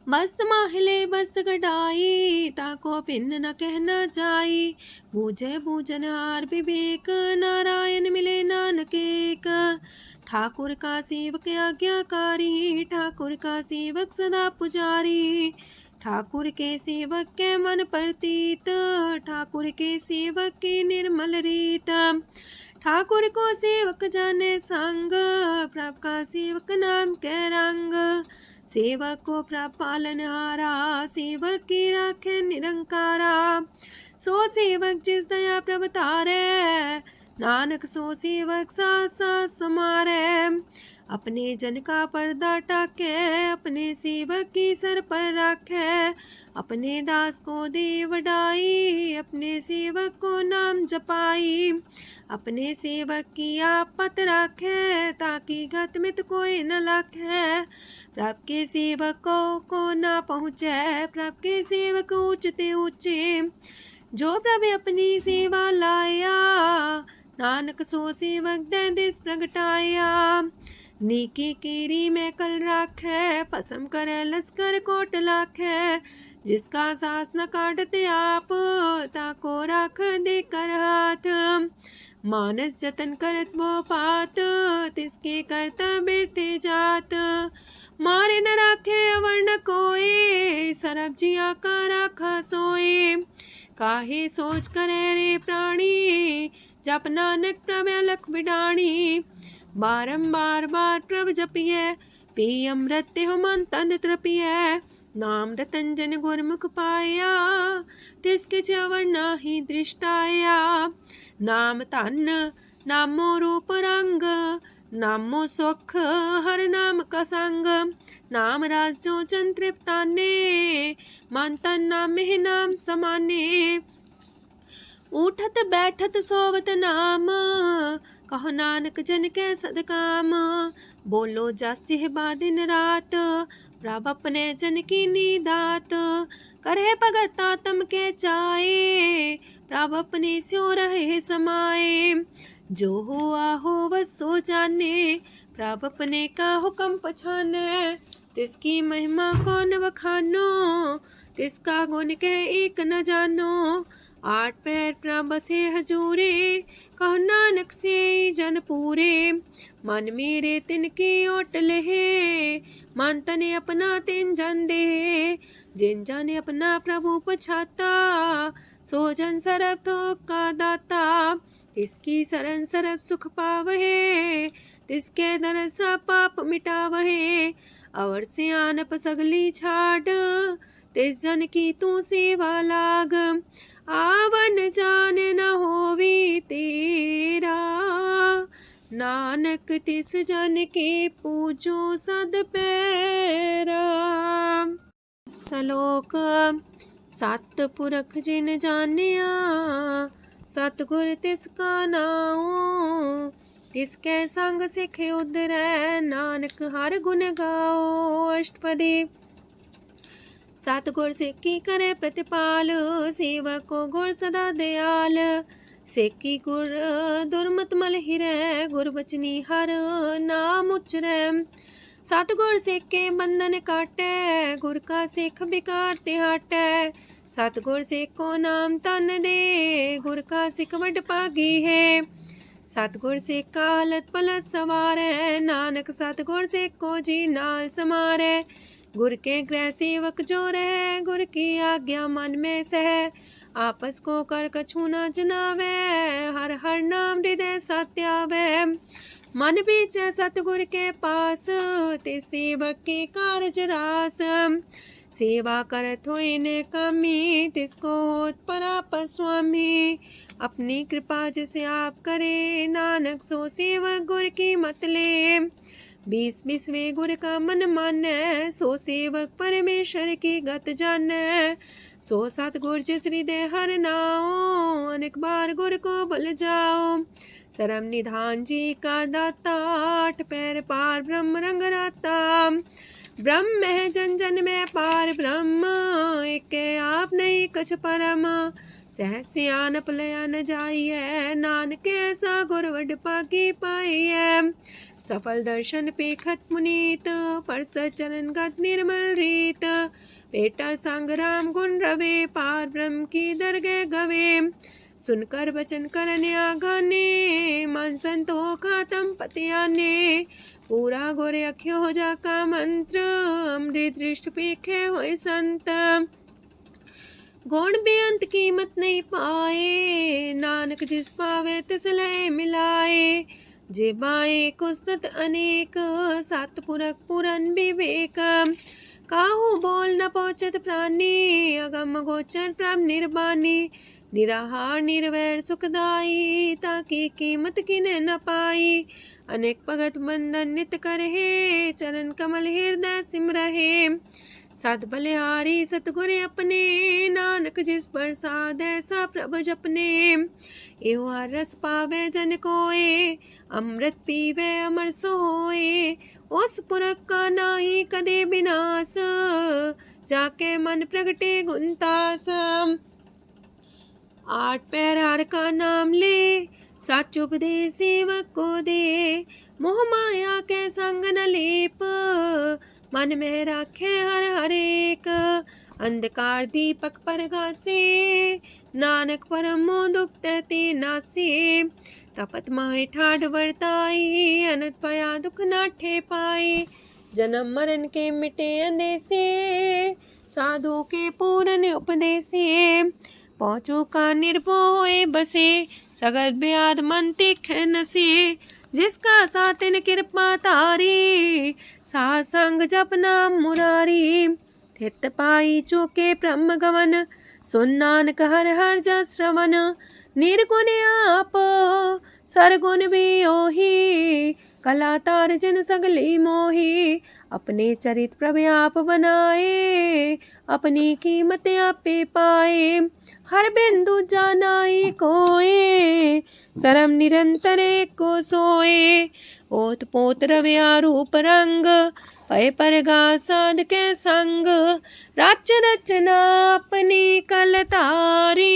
बस्त माहिले बस्त कटाई ताको भिन्न न कहना जाई बूझे बूझनहार विवेक नारायण मिले नानक एक। ठाकुर का सेवक आज्ञाकारी ठाकुर का सेवक सदा पुजारी ठाकुर के सेवक के मन प्रतीत ठाकुर के सेवक की निर्मल रीत। ठाकुर को सेवक जाने संग प्रभ का सेवक नाम के रंग सेवक को प्रभ पालनहारा सेवक की राखे निरंकारा। सो सेवक जिस दया प्रभ तारे नानक सो सेवक साथ साथ समारे। अपने जन का पर्दा टाके अपने सेवक की सर पर रखे अपने दास को दे वडाई अपने सेवक को नाम जपाई अपने सेवक की आपत रखे ताकि गत मित कोई न लखे। प्रभ के सेवक को ना पहुँचे प्रभ के सेवक ऊंचते ऊंचे जो प्रभ अपनी सेवा लाया नानक सो सेवक दे दिस प्रगटाया। नीकी कीरी में कल राखे पसम करे लश्कर कोट लाखे जिसका सास न काटते आप ताको राख दे कर हाथ मानस जतन करत वो पात तिसके करता बिरते जात मारे न राखे अवर न कोई सरब जिया का राखा सोए। काहे सोच करे रे प्राणी जप नानक प्रभ अलख बिडाणी बारंबार बार प्रभ जपिए पी अमृत हो मन तन तृपिए नाम रतन जन गुरमुख पाया तिसके चवर नाही दृष्टाया। नाम धन नामो रूप रंग नामो सुख हर नाम का संग नाम राज जो जन तृप्ताने मन तन नाम ही नाम समाने। उठत बैठत सोवत नाम कहो नानक जन के सदकाम बोलो जासिह दिन रात प्रभ अपने जन की नीदात करे भगत आत्म के चाए प्रभ अपने स्यो रहे समाए। जो हो आहो वसो जाने प्रभ अपने का हुक्म पछाने तिसकी महिमा कौन वखानो तिसका गुण के एक न जानो। आठ पैर प्रभ से हजूरे कहो नानक से जन पूरे मन मेरे तिनकी ओट लहे मन तने अपना तिन जन दे जिन जाने अपना प्रभु पछाता सो जन सरब थोक का दाता तिसकी शरण सरब सुख पावहे तिसके दरसा पाप मिटावहे। और से आनप सगली छाड़ तिस जन की तू सेवा लाग आवन जान न होवी तेरा नानक तिस जन के पूजो सद पैरा। श्लोक सत पुरख जिन जानिया सतगुर तिसका नाओ तिसके संग सिख उदरै नानक हर गुण गाओ। अष्टपदी सतगुर सिक्की करे प्रतिपाल सेवक को गुर सदा दयाल सेकी गुर दुर्मत मल हिरै गुर बचनी हर नाम उचरै। सतगुर सिक्के बंधन काटै गुर का सिख बिकार ते हटै सतगुर सिक्को नाम तन दे गुर का सिख वड पागी है। सतगुर सिख का हालत पलट सवार है, नानक सतगुर सिख को जी नाल समार है। गुर के गृह सेवक जो रहे, गुर की आज्ञा मन में सह, आपस को कर कछु न जनावे, हर हर नाम हृदय सत्यावे। मन बीच सतगुर के पास, ते सेवक के कारज रास, सेवा करत होए ने कमी, तिसको होत परापर स्वामी। अपनी कृपा जिसे आप करे, नानक सो सेवक गुर की मत ले। 20 गुर का मन माने, सो सेवक परमेश्वर की गत जाने। सो सतगुर जिस हृदय हर नाओ, अनेक बार गुर को बल जाओ। सरम निधान जी का दाता, 8 पैर पार ब्रह्म रंग राता। ब्रह्म है जन जन में पार ब्रह्म, एक आप नहीं कछ परम। सहस सियानप लया न जाइए, नानक ऐसा गुर वड पाकी पाई है। सफल दर्शन पेखत मुनीत, परसत चरण गत निर्मल रीत। बेटा संग राम गुण रवे, पार ब्रह्म की दरगह गवे। सुनकर वचन करन आगाने, मन संतो खातम पतियाने। पूरा गोरे अख्यो हो जा का मंत्र, अमृत दृष्ट पेखे होए संत। गुण बेअंत कीमत नहीं पाए, नानक जिस पावे तिस लय मिलाए। जे बाए कुस्तत अनेक, सतपुरख पुरन विवेक। काहू बोल न पहुँचत प्राणी, अगम गोचर प्रभ निर्बानी। निराहार निर्वैर सुखदाई, ताकि कीमत किने न पाई। अनेक भगत बंधन नित करहे, चरण कमल हृदय सिमरहे। सद बलिहारी सतगुर अपने, नानक जिस प्रसाद ऐसा प्रभु जपने। एहो रस पावे जन कोए, अमृत पीवे अमर सोए। उस पुरख का नाही कदे विनाश, जाके मन प्रगटे गुणतास। 8 पैर हर का नाम ले, सच उपदेश सेवक को दे। मोह माया के संग न लेप, मन में राखे हर हर एक। अंधकार दीपक पर गासे, नानक परम मोह दुख ते नासे। तपत माहे ठाड वर्ताई, अनंत पया दुख नाठे पाए। जन्म मरण के मिटे अंदेसे, साधु के पूरन उपदेसे। पहुँचो का निर्भय बसे, सगत ब्याद मन तिख नसे। जिसका सातिन कृपा तारी, साध संग जप नाम मुरारी। थित पाई चूके ब्रह्म गवन, सुन नानक हर हर जस श्रवण। निर्गुण आप सरगुण भी ओही, कला तार जिन सगली मोही। अपने चरित प्रभ आप बनाए, अपनी कीमत आपे पाए। हर बिंदु जानाई कोए, सरम निरंतर को सोए। ओत पोत रव्या रूप रंग, पय परगा साध के संग। राच रचना अपनी कल तारी,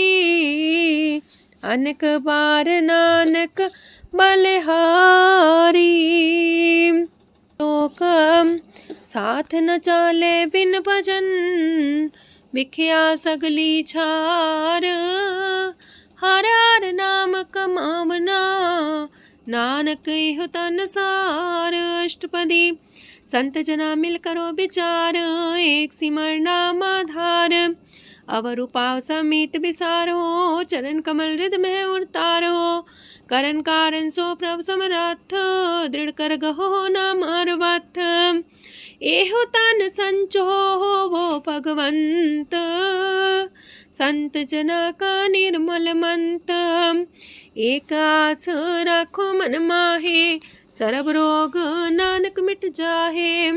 अनक बार नानक बलिहारी। लोक साथ न चाले बिन भजन, बिख्या सगली छार। हर हर नाम कमावना, नानक इह तन सार। अष्टपदी संत जना मिल करो विचार, एक सिमर नाम आधार। अवर उपाव समीत विसारो, चरण कमल हृदय में उतारो। करन कारण सो प्रभ समरथ, दृढ़ कर गहो नाम अर्वथ। एहो तन संचो वो भगवंत, संत जना का निर्मल मंत। एक आस राखो मन माहे, सरब रोग नानक मिट जाहे।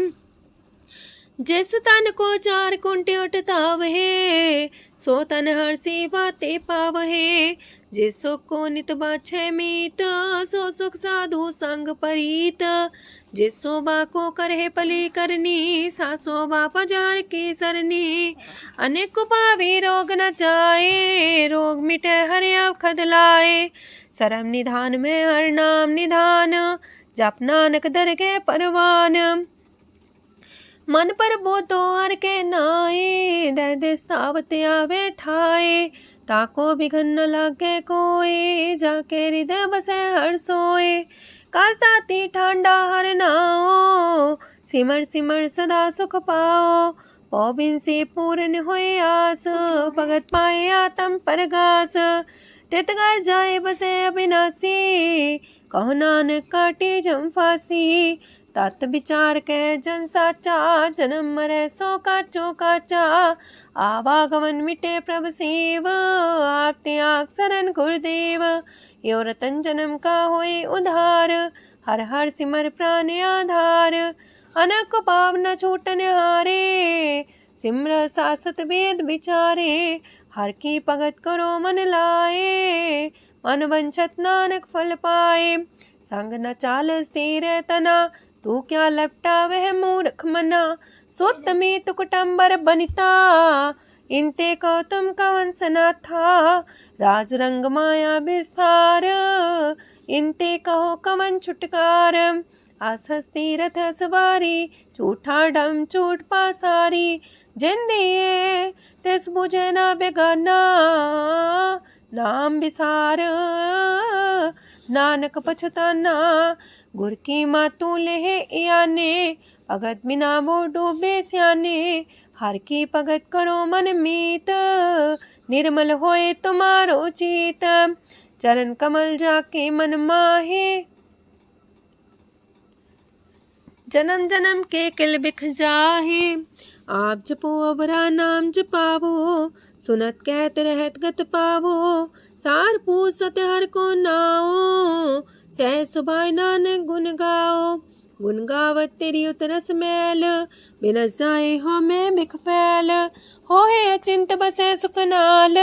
जिस तन को 4 कुंटे उठतावहे, सो तन हर सेवा ते पावहे। जिस सुख को नित बाछे मीत, सो सुख साधु संग परीत। जिस शोभा को करहे पली करनी, सा शोभा पजार की सरनी। अनेक पावी रोग न जाए, रोग मिटे हर अवखद लाए। सरम निधान में हर नाम निधान, जप नानक दरगह परवान। मन पर बो तो हर के नाए, दर्द सावत आवे ठाए। ताको बिघन न लागे कोई, जाके हृदय बसे हर सोए। काल ताती ठांडा हर नाओ, सिमर सिमर सदा सुख पाओ। पौबिन से पूर्ण होए आस, भगत पाए आत्म परगास। तितगर जाए बसे अविनाशी, कहो नानक काटे जम फांसी। तत् विचार कह जन साचा, जन्म मरै सो काचो काचा। आवागमन मिटे प्रभ सेव, आप त्याग शरण गुरुदेव। यो रतन जन्म का होए उधार, हर हर सिमर प्राण आधार। अनक पाव न छूटन हारे, सिमर सासत वेद विचारे। हर की भगत करो मन लाए, मन वंछत नानक फल पाए। संग न चाल स्थिर तना, तू क्या लपटा वह मूर्ख मना। सुत में तु कुटुम्बर बनिता, इनते को तुम कवन सना था। राज रंग माया विस्तार, इनते कहो कवन छुटकार। आस हस्ती रथ सवारी, झूठा डम झूठ पासारी। जिन दिए तिस बुझे ना बेगाना, नाम विसार नानक पछताना। गुर की मातू लेहे याने, भगत बिना वो डूबे स्याने। हर की भगत करो मन मीत, निर्मल होए तुम्हारो चित। चरण कमल जाके मन माहे, जन्म जन्म के किल बिख जाहे। आप जपो अवरा नाम जपावो, सुनत कहत रहत गत पावो। सार पूछ सत हर को नाओ, सह सुभाय नानक गुन गाओ। गुन गावत तेरी उतरस मैल, बिनस जाए हो मैं बिख फैल। होए अचिंत बसे सुख नाल,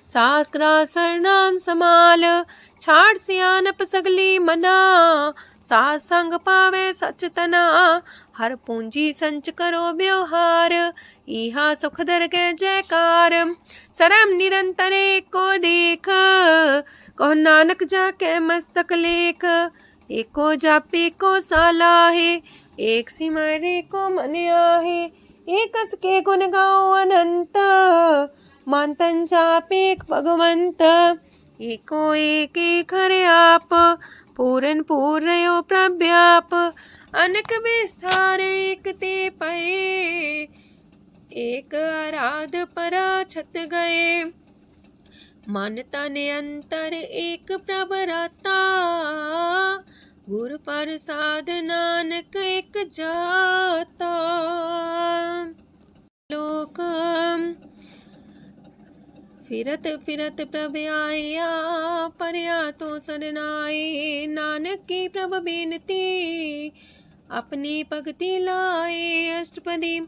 सास ग्रास सरनाम समाल। छाड़ सियानप सगली मना, सास संग पावे सच तना। हर पूंजी संच करो व्यवहार, इहा सुख दर के जयकार। सरम निरंतर को देख, कहो नानक जाके मस्तक लेख। एको जापे को सालाहे, एक सिमरे को मन आहे। एक अस के गुण गाओ अनंत, मानतन जापे भगवंत। एको एक एक हरे आप, पूरन पूर्णयो प्रव्याप। अनक विस्तार एक ते पए, एक आराध परा छत गए। मन तन अंतर एक प्रभ राता, गुर प्रसाद नानक एक जाता। लोक फिरत फिरत प्रभ आया, परया तो सरनाए। नानक की प्रभ बेनती, अपनी भगति लाए। अष्टपदी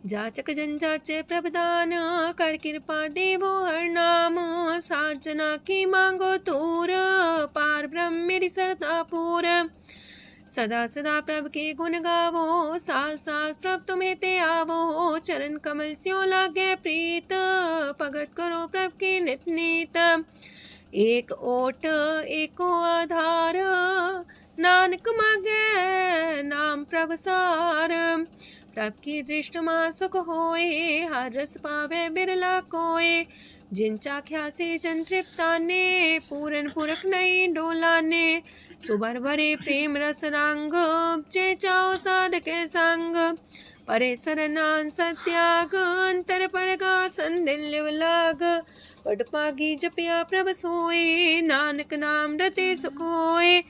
जाचक जन जाचे प्रभदान, कर कृपा देवो हर नाम। सात जना की मांगो तूर, पार ब्रह्म मेरी सरदा पूर। सदा सदा प्रभ के गुण गावो, सास सास प्रभ तुम्हें ते आवो। चरण कमल स्यो लागे प्रीत, भगत करो प्रभ के नित नीत। एक ओट एको आधार, नानक मागे नाम प्रभ सार। प्रभ की दृष्टि मां सुख होए, हर रस पावे बिरला कोय। जिन चाख्या से जन तृप्ताने, पूरन पुरख नहीं डोलाने। सुबर भरे प्रेम रस रंग, जे चाओ साधके संग। परे सरनान सत्याग, अंतर परगा संदिल लाग। पट पागी जपिया प्रभ सोए, नानक नाम रते सुख होए।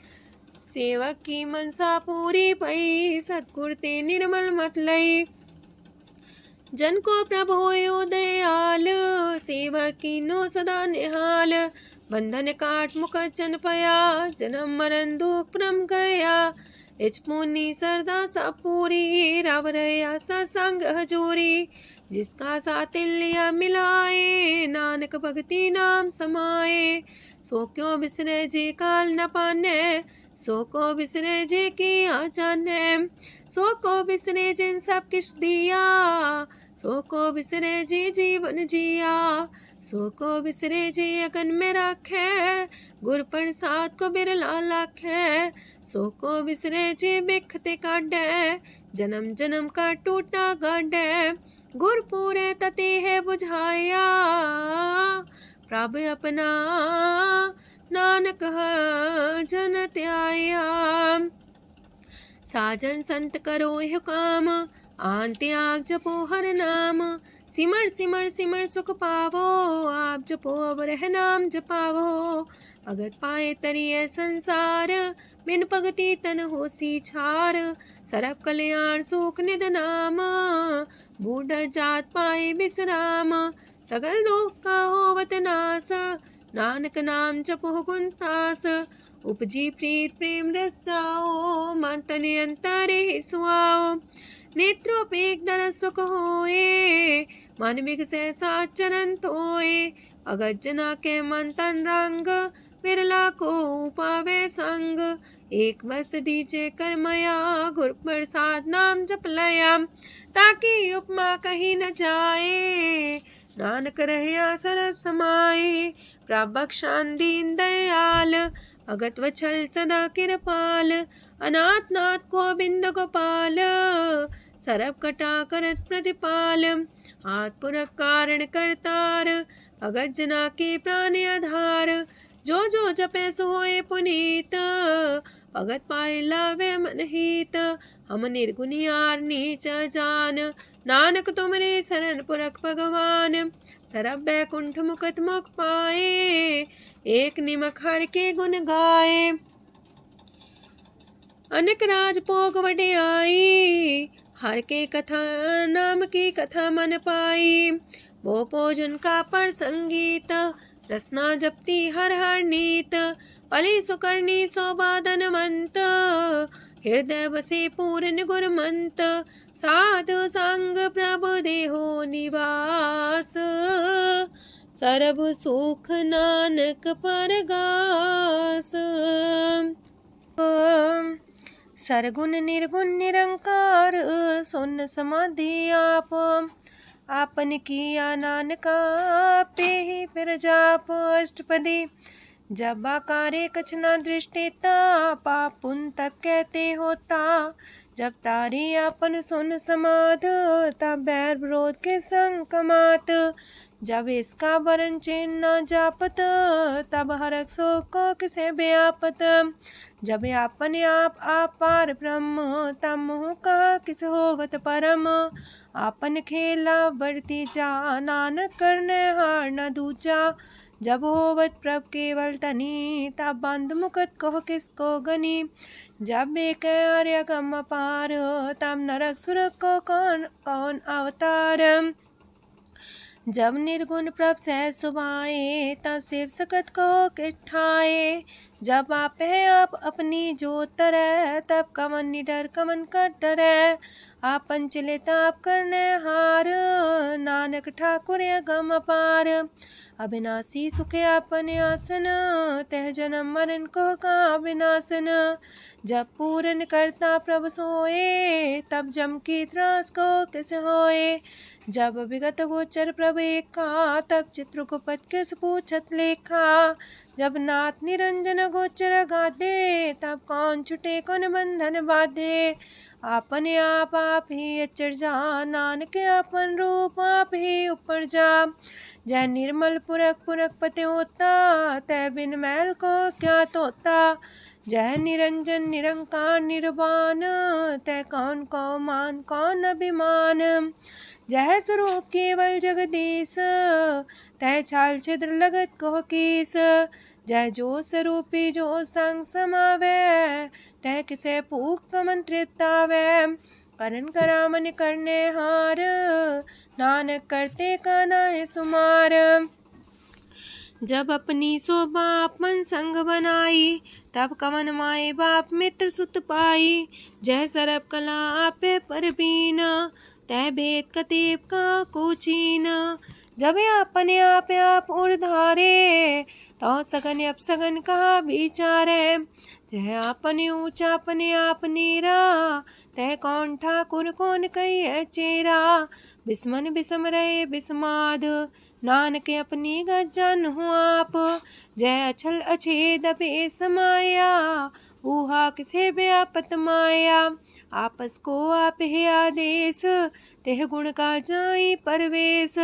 सेवक की मनसा पूरी पई, सतगुर ते निर्मल मत लई। जन को प्रभु होयो दयाल, सेवक की नो सदा निहाल। बंधन काट मुख चन पया, जन्म मरण दुख परम गया। इच पुनी सरदा सा पूरी, राव रया सत्संग हजूरी। जिसका सातिल्य मिलाए, नानक भगति नाम समाए। सो क्यों बिसरे जे काल न पाने, सो को बिसरे जे की आ जाने। सो को बिसरे जिन सब किछ दिया, सो को बिसरे जी जीवन जिया। सो को बिसरे जी अगन में राखे, गुर प्रसाद को बिरला लाखे। सो को बिसरे जी बिखते काढ़ै, जन्म जन्म का टूटा गाढ़ै, गुरपुरे तते है बुझाया, प्रभ अपना नानक जन त्याया। साजन संत करो यह काम, आन त्याग जपो हर नाम, सिमर सिमर सिमर सुख पावो, आप जपो अब रह नाम जपावो। भगत पाए तरिए संसार, बिन भगति तन होसी छार, सरब कल्याण सुख निध नाम, बूढ़ जात पाए विश्राम, सगल दुख का होवत नाश, नानक नाम जपो गुणतास। उपजी प्रीत प्रेम रस जाओ, मन तन अंतर ही सुआओ, नेत्रोपेक दर सुख होए, मन बिगसे सात चरण तोए, अगत जना के मन तन रंग, बिरला को पावे संग, एक बस दीजे कर मया, गुर प्रसाद नाम जप लया, ताकि उपमा कहीं न जाए, नानक रहया सरस समाए। प्रभ बख्शान दीन दयाल, अगत वछल सदा कृपाल, अनाथ नाथ गोविंद गोपाल, सरब कटा करत प्रतिपाल, हाथ पुरख कारण करतार, भगत जना के प्राण आधार, जो जो जपे सो होए पुनीत, भगत पाए लावे मन हित, हम निर्गुनियार नीच जान, नानक तुमरे शरण पुरख भगवान, सरब बैकुंठ मुकत मुख पाए, एक निमक हर के गुण गाए, अनेक राज भोग वड्याई, हर के कथा नाम की कथा मन पाई, वो भोजन का पर संगीत, रसना जपती हर हर नीत, पली सुकर्णी शोभा धनवंत, हृदय बसे पूर्ण गुरमंत, साधु संग प्रभु देहो निवास, सरब सुख नानक परगास। सरगुण निर्गुण निरंकार, सुन समाधि आप, आपन किया नानका पे ही फिर जाप। अष्टपदी। जब आकारे कछ न दृष्टिता, पाप पुन तब कहते होता, जब तारी आपन सुन समाध, तब बैर विरोध के संग कमात, जब इसका वरण चिन्ह न जापत, तब हरक शोक को किसे व्यापत, जब अपने आप पार ब्रह्म, तब मोह का किस होवत परम, आपन खेला बढ़ती जा, नानक करने हार न दूजा, जब होवत प्रभ केवल तनी, तब बंद मुकट कहो किसको गनी, जब एक आर्य गम पार, तब नरक सुरक को कौन कौन अवतार, जब निर्गुण प्रभ सहज सुभाए, तब शिव सकत को किठाए, जब आप है आप अपनी जो तरह, तब कमन निडर कमन का डरै, आपन चले ताप करने हार, नानक ठाकुर गम पार, अविनाशी सुखे आपन आसन, तह जन्म मरण को का विनाशन, जब पूरन करता प्रभ सोए, तब जम की त्रास को किस होए, जब विगत गोचर प्रभ एका, तब चित्रकूपत किस पूछत लेखा, जब नाथ निरंजन गोचर गाधे, तब कौन छुटे कौन बंधन बाधे, आपने आप ही अचर जा, नानक आपन रूप आप ही ऊपर जा, जय निर्मल पुरख पुरख पते होता, तय बिन मैल को क्या तोता, जय निरंजन निरंकार निर्वाण, तय कौन को मान कौन अभिमान, जय स्वरूप केवल जगदीश, तय छाल छिद्र लगत को कीस, जय जो स्वरूपी जो संग समावे, तय किसे पूक मंत्रित आवे, करण करामन करने हार, नानक करते का नाहि सुमार, जब अपनी शोभा अपन संग बनाई, तब कवन माए बाप मित्र सुत पाई, जय सरब कला आपे परबीन, तय भेद कतीब का कोचीन, जब अपने आप उर्धारे, तो सगन अपसगन कहा विचारे, तह अपने ऊंचा अपने आप नीरा, तह कौन ठाकुर कौन कही चेरा, बिस्मन बिसम रहे बिस्माद, नानक अपनी गजन हो आप, जय अछल अछेद पे समाया, ऊहा किसे व्यापत माया, आपस को आप है आदेश, तेह गुण का जाई परवेश।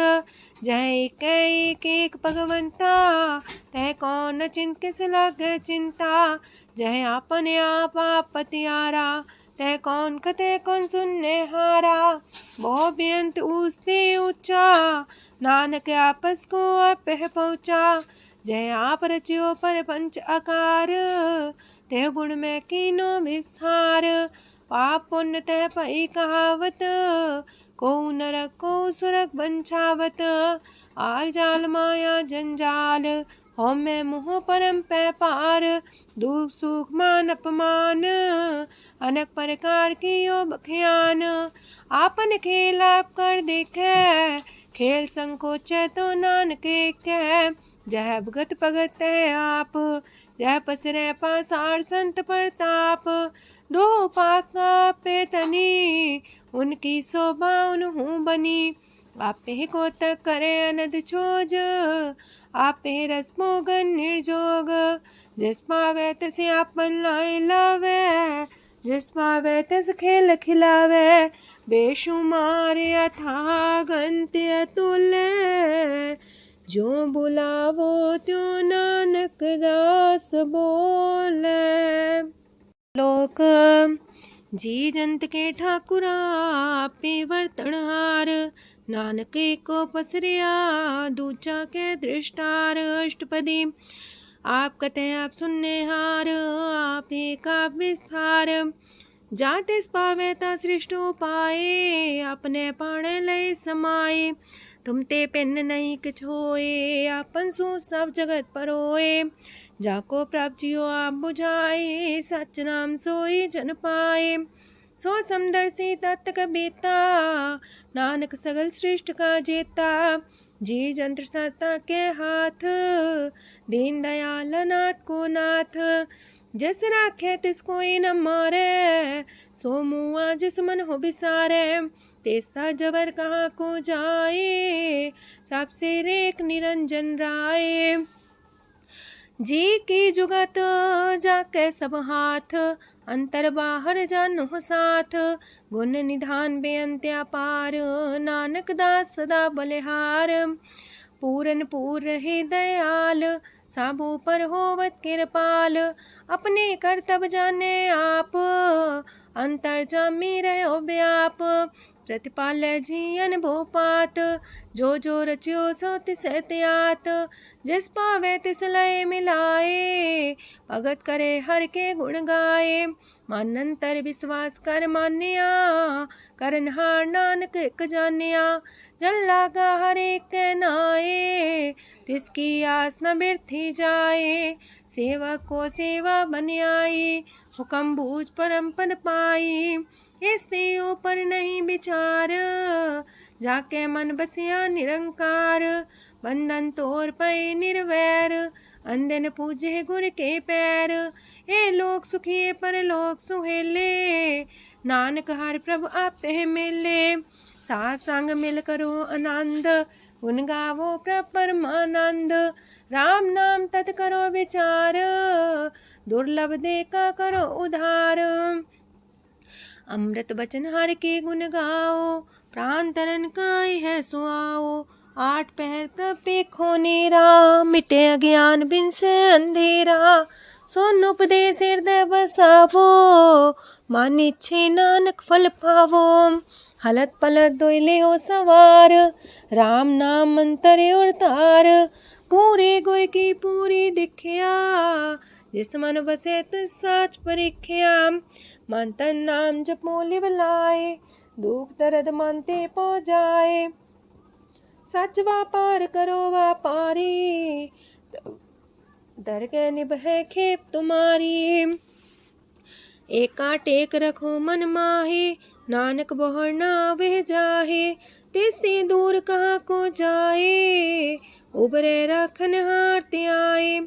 जय एक एक भगवंता, तह कौन चिंत किस लागे चिंता। जय आपने आप पतियारा, तह कौन कते कौन सुनने हारा। बहु बेअंत ऊसते ऊंचा, नानक आपस को आप पहुँचा। जय आप रचियो पर पंच आकार, तेह गुण में कीनो विस्तार। पाप पुण्य तह पई कहावत, को नरक को सुरक बंछावत। आल जाल माया जंजाल, हो मैं मुँह परम पै पार। दुख सुख मान अपमान, अनेक प्रकार की यो बखियान। आपन खेल आप कर देखे, खेल संकोच तो नानक कह। जह भगत भगत है आप, जह पसरे पासार संत प्रताप। दो पाका पे तनी, उनकी शोभा उन्हूं बनी। आपे को तक करे अनद छोज, आपे रस मोगन निर्जोग। जिस पावे तसे आपन लाई लावे, जिस पावे तस खेल खिलावे। बेशुमार अथागंत अतुल्य, जो बुलावो त्यों नानक दास बोले। लोक जी जंत के ठाकुरा, आपे वर्तनहार। नानक को पसरिया, दूजा के दृष्टार। अष्टपदी आप कते आप सुनने हार, आप का विस्तार। जाते पावे ता सृष्टो पाए, अपने पाणे लय समाए। तुम ते पिन नहीं किछ होए, आपन सु सब जगत परोए। जाको प्राप्त जियो आप बुझाए, सच नाम सोई जन पाए। सो समदर्शी तत्क बेता, नानक सगल सृष्ट का जेता। जी जंत्र सत्ता के हाथ, दीन दयाल नाथ को नाथ। जिस राखे तिस कोई न मारे, सो मुआ जिस मन हो बिसारे। तेसा जबर कहाँ को जाए, सबसे रेख निरंजन राय। जी की जुगत जाके सब हाथ, अंतर बाहर जानो साथ। गुण निधान बेअंत्या पार, नानक दास सदा बलिहार। पूरन पूर रहे दयाल, साबो पर होवत कृपाल। अपने कर्तव्य जाने आप, अंतर जामी रहो व्याप। प्रतिपाल्य जीयन भोपात, जो जो रचियो सो तिस त्यात। जिस पावे तिस लय मिलाए, भगत करे हर के गुण गाए। मानंतर विश्वास कर मान्या, करनहार नानक एक जान्या। जल लागा हर एक नाए, तिसकी आस न बिरथी जाए। सेवक को सेवा बन आई, हुक्म बूझ परम पद पाई। इससे ऊपर नहीं विचार, जाके मन बसिया निरंकार। बंधन तोड़ पे निर्वैर, अंधन पूजे गुर के पैर। ए लोक सुखिए पर लोक सुहेले, नानक हर प्रभु आपे मिले। साथ संग मिल करो आनंद, गुण गावो प्रभु परमानंद। राम नाम तत् करो विचार, दुर्लभ देखा करो उधार। अमृत बचन हर के गुण गाओ, प्राण तरन काय है सुआओ। आठ पहर प्रभ पेखो नेरा, मिटे अज्ञान बिन से अंधेरा। सोन उपदेश हृदय बसावो, मान इच्छे नानक फल पावो। हलत पलत दोइले हो सवार, राम नाम मंत्र और तार। पूरे गुर की पूरी दिखिया, जिस मन बसे तिस साच परिख्या। मन तन नाम जपो लिव लाए, दुख दर्द मानते पो जाए। सच व्यापार करो व्यापारी, दर के निभे खेप तुम्हारी। एका टेक रखो मन माहे, नानक बहुर ना वह जाहे। तिससे दूर कहाँ को जाए, उबरे रखन हार ते आए।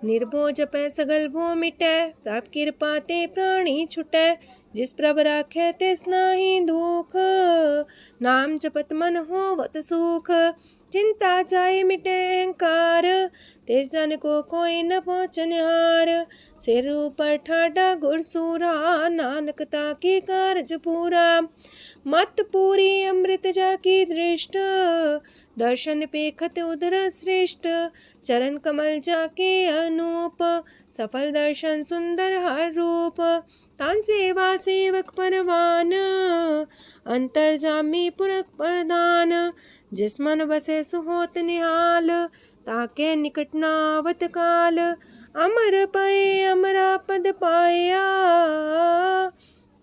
निर्भो जपै सगल भो मिटै, प्रभ कृपा ते प्राणी छुटै। जिस प्रभ राखे तिस नाही दुख, नाम जपत मन होवत सुख। चिंता जाए मिटे अहंकार, तिस जन को कोई न पहुँचनिहार। सिर ऊपर ठाडा गुरसूरा, नानक ताकी कारज पूरा। मत पूरी अमृत जाकी दृष्ट, दर्शन पेखत उदर श्रेष्ठ। चरण कमल जाके अनूप, सफल दर्शन सुंदर हर रूप। तान सेवा सेवक परवान, अंतर जामी पुरख प्रदान। जिस मन बसे सुहोत निहाल, ताके निकट नावत काल। अमर पाए अमरा पद पाया,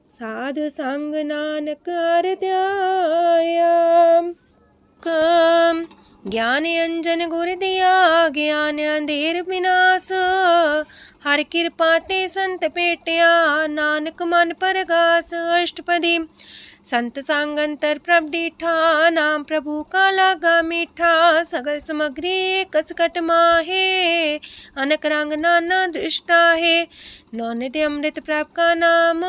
साध संग नानक हर ध्याया। ज्ञान अंजन गुर दिया, ज्ञान अंधेर विनाश। हर कृपा ते संत पेटिया, नानक मन परगास। अष्टपदी संत संग अंतर प्रभ डीठा, नाम प्रभु का लागा मीठा। सगल सामग्री कसकट माहे, अनक रंग नाना दृष्टा है। नौनिधि अमृत प्रभ का नाम,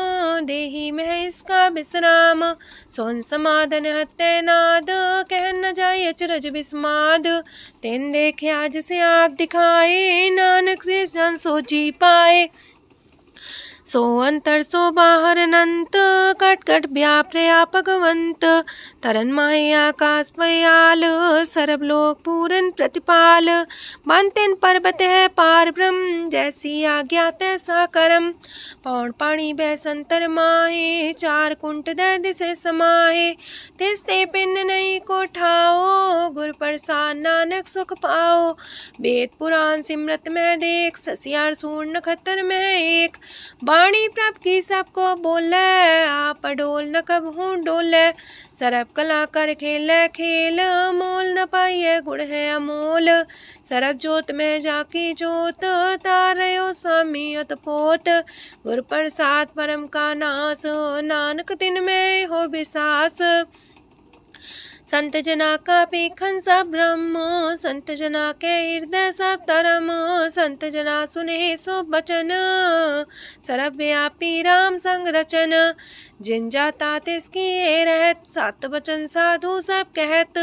देही में इसका विश्राम। सोन समाधन हत्ते नाद, कह न जाए अचरज विस्माद। तेन देखे आज से आप दिखाए, नानक से जन सो जी पाए। सो अंतर सो बाहर अनंत, कट कट व्याप रया भगवंत। तरन माहे आकाश पयाल, सर्व लोक पूरन प्रतिपाल। बनतेन पर्वत है पार ब्रह्म, जैसी आज्ञा तैसा करम। पौन पानी बह संतर माहे, चार कुंट दह दिसे समाहे। तिसते पिन नहीं को ठाओ, गुर प्रसाद नानक सुख पाओ। वेद पुराण सिमरत में देख, ससियार सूर नखतर में एक। वाणी प्रभ की सबको बोले, आप डोल न कब हूँ डोले। सरब कला कर खेले खेल, मोल न पाइए गुण है अमोल। सरब जोत में जाकी जोत, तारयो स्वामी अतपोत। गुर प्रसाद परम का नास, नानक तिन में हो विसास। संत जना का पेखन सब ब्रह्म, संत जना के हृदय सब धर्म। संत जना सुने सो बचन, सर्व व्यापी राम संग रचन। जिन जाता तिसकी रहत, सात वचन साधु सब कहत।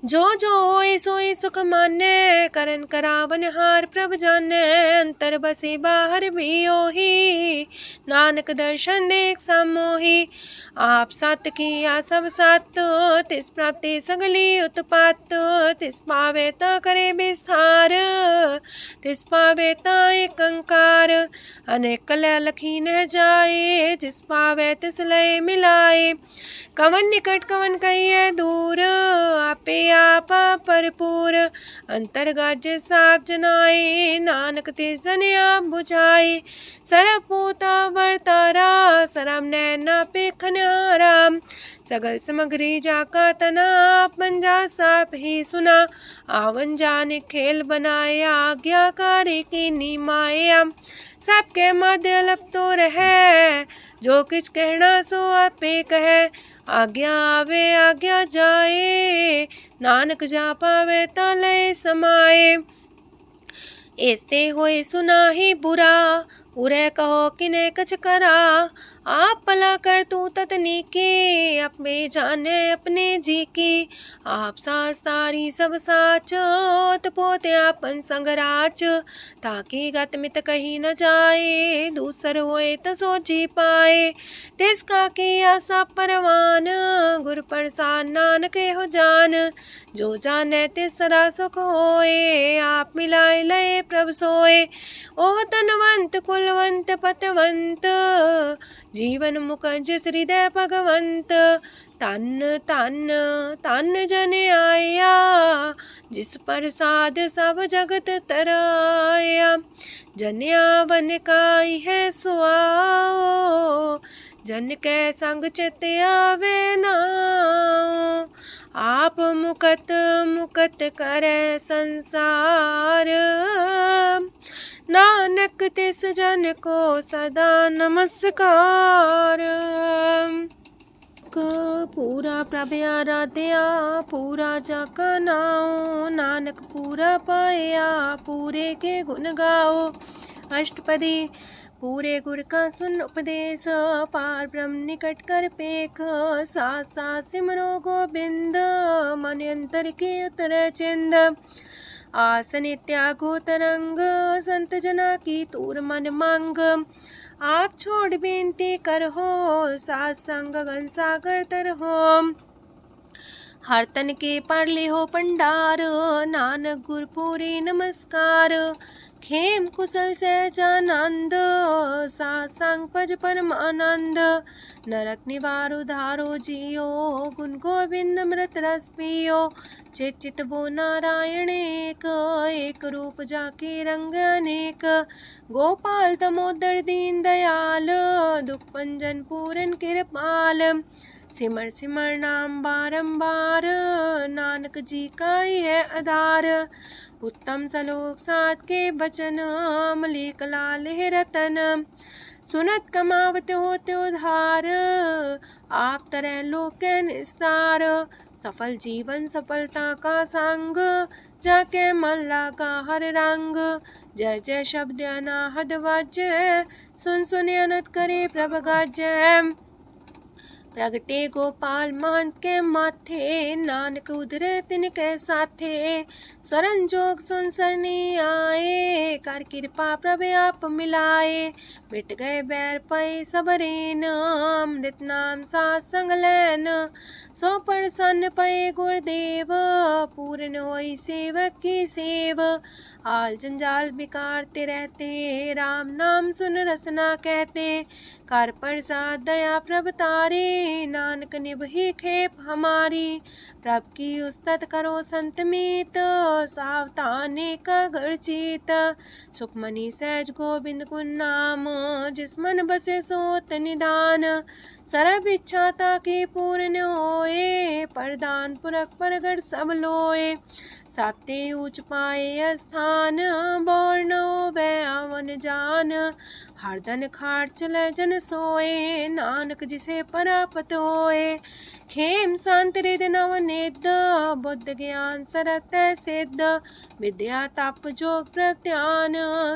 जो जो होए सोए सुख माने, करन करावन हार प्रभ जाने। अंतर बसे बाहर भी ओही, नानक दर्शन देख समोही। आप सत किया सब सत, तिस प्राप्ति सगली उत्पात। तिस पावे ता करे विस्तार, तिस पावे ता एक अंकार। अनेक कलय लखी न जाए, जिस पावे तिस लय मिलाए। कवन निकट कवन कहिए दूर, आपे आपा भरपूर। अंतर गाजे साप जनाए, नानक तिस जन आप बुझाए। सरब पूता वर्तारा, सरब नैना पेखनारा। सगल सामग्री जाका तना, पंजा साप ही सुना। आवन जाने खेल बनाया, आज्ञाकारी की निमाया। सबके मध्य अलप तो रहे, जो किछ कहना सो आपे कहे। आज्ञा आवे आज्ञा जाए, नानक जा पावे ता लय समाए। ऐसे होए सुना ही बुरा, उरे कहो किने कछ करा। आप भला कर तू ततनी के, अपने जाने अपने जी की। आप सास तारी सब साच, पोते आपन संगराच। ताकि गत मित कही न जाए, दूसर होए त सोची पाए। तिसका किया सब परवान, गुर प्रसाद नानक हो जान। जो जाने तिसरा सुख होए, आप मिलाए लय प्रभ सोए। ओह तनवंत कुलवंत पतवंत, जीवन मुकज हृदय भगवंत। तन तन तन जन आया, जिस प्रसाद सब जगत तराया। जन्या बन काई है सुआओ, जन के संग चित आवे नाओ। आप मुकत मुकत करे संसार, नानक तिस जन को सदा नमस्कार। पूरा प्रभ आराध्या, पूरा जाका नाओ। नानक पूरा पाया, पूरे के गुण गाओ। अष्टपदी पूरे गुर का सुन उपदेश, पार ब्रह्म निकट कर पेख। साथ साथ सिमरो गोबिंद, मन अंतर की उतरे चिंद। आसन त्यागो तरंग, संत जना की तूर मन मांग। आप छोड़ बेनती कर हो, सात संग गगन सागर तर हो। हर तन के पर ले हो पंडार, नानक गुर पूरी नमस्कार। खेम कुशल सहजानंद, सासंग पज परमानंद। नरक निवार उधारो जियो, गुण गोविंद मृत रस पियो। चित वो नारायण एक, एक रूप जाके रंग अनेक। गोपाल दामोदर दीन दयाल, दुख पंजन पूरन कृपाल। सिमर सिमर नाम बारंबार, नानक जी का ही है आधार। उत्तम सलोक साध के बचन, अमलीक लाल है रतन। सुनत कमावत होते उधार, आप तरह लोक निस्तार। सफल जीवन सफलता का संग, जाके मन लागा हर रंग। जय जय शब्द अनाहद वाजय, सुन सुन अनत करे प्रभ गाजय। प्रगटे गोपाल महंत के माथे, नानक उधरे तिनके साथे। शरण जोग सुन सरनी आए, कर कृपा प्रभ आप मिलाए। मिट गए बैर पै सबरेन, अमृत नाम साथ संग लैन। सो प्रसन्न पै गुरुदेव, पूर्ण होई सेवक की सेव। आल जंजाल बिकारते रहते, राम नाम सुन रसना कहते। कर प्रसाद दया प्रभ तारे, नानक निभही खेप हमारी। प्रभ की उस्तत करो संत मीत, सावधाने का घर चीत। सुखमणि सहज गोविंद गुण नाम, जिस मन बसे सोत निधान। सर्व इच्छा ताकी पूर्ण होए, प्रदान पुरख परगट सब लोए। साप्ते ऊंच पाए स्थान, बोर न होवे आवन जान। हरदन खाट चले जन सोए, नानक जिसे परापत होए। खेम शांत हृद नव निध, बुद्ध ज्ञान सरत सिद्ध। विद्या तप जोग प्रत्यान,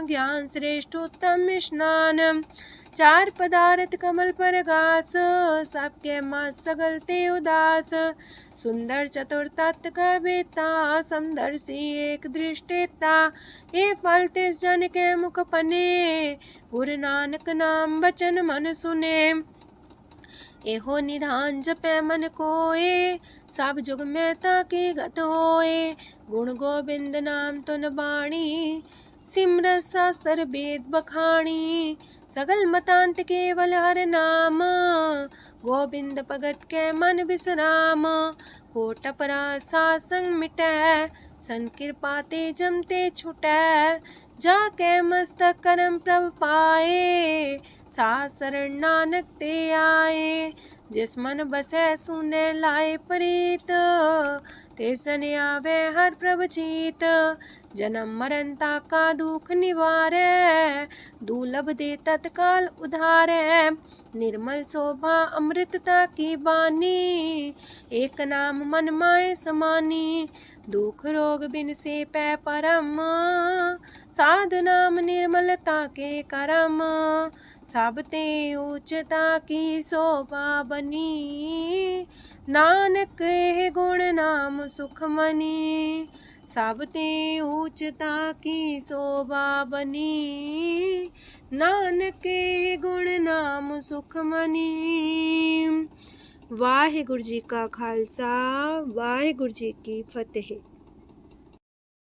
ज्ञान श्रेष्ठ उत्तम स्नान। चार पदार्थ कमल पर घास, सबके मास सगलते उदास। सुंदर चतुर तत्व का बेता, समदर्शी एक दृष्टिता। ये फल तिस जन के मुख पने, गुरु नानक नाम बचन मन सुने। एहो निधान जपै मन कोए, सब जुग में ताकी गत होए। गुण गोविंद नाम तुन बाणी, सिमरत शास्त्र वेद बखाणी। सगल मतांत केवल हर नाम, गोविंद भगत के मन विश्राम। कोट अपराध सात संग मिटै, संत कृपा ते जमते छुटै। जाके मस्तक करम प्रभ पाए, साथ शरण नानक ते आए। जिस मन बसै सुने लाए प्रीत, ते सन आवे हर प्रभ चीत। जन्म मरण ताका दुख निवारै, दुर्लभ दे तत्काल उधारै। निर्मल शोभा अमृतता की बानी, एक नाम मन माए समानी। दुख रोग बिन से पै परम, साधु नाम निर्मलता के करम। सब ते ऊंचता की शोभा बनी, नानक है गुण नाम सुखमनी। सब ते ऊंचता की शोभा बनी, नानक है गुण नाम सुखमनी। वाहिगुरु जी का खालसा, वाहिगुरु जी की फतेह।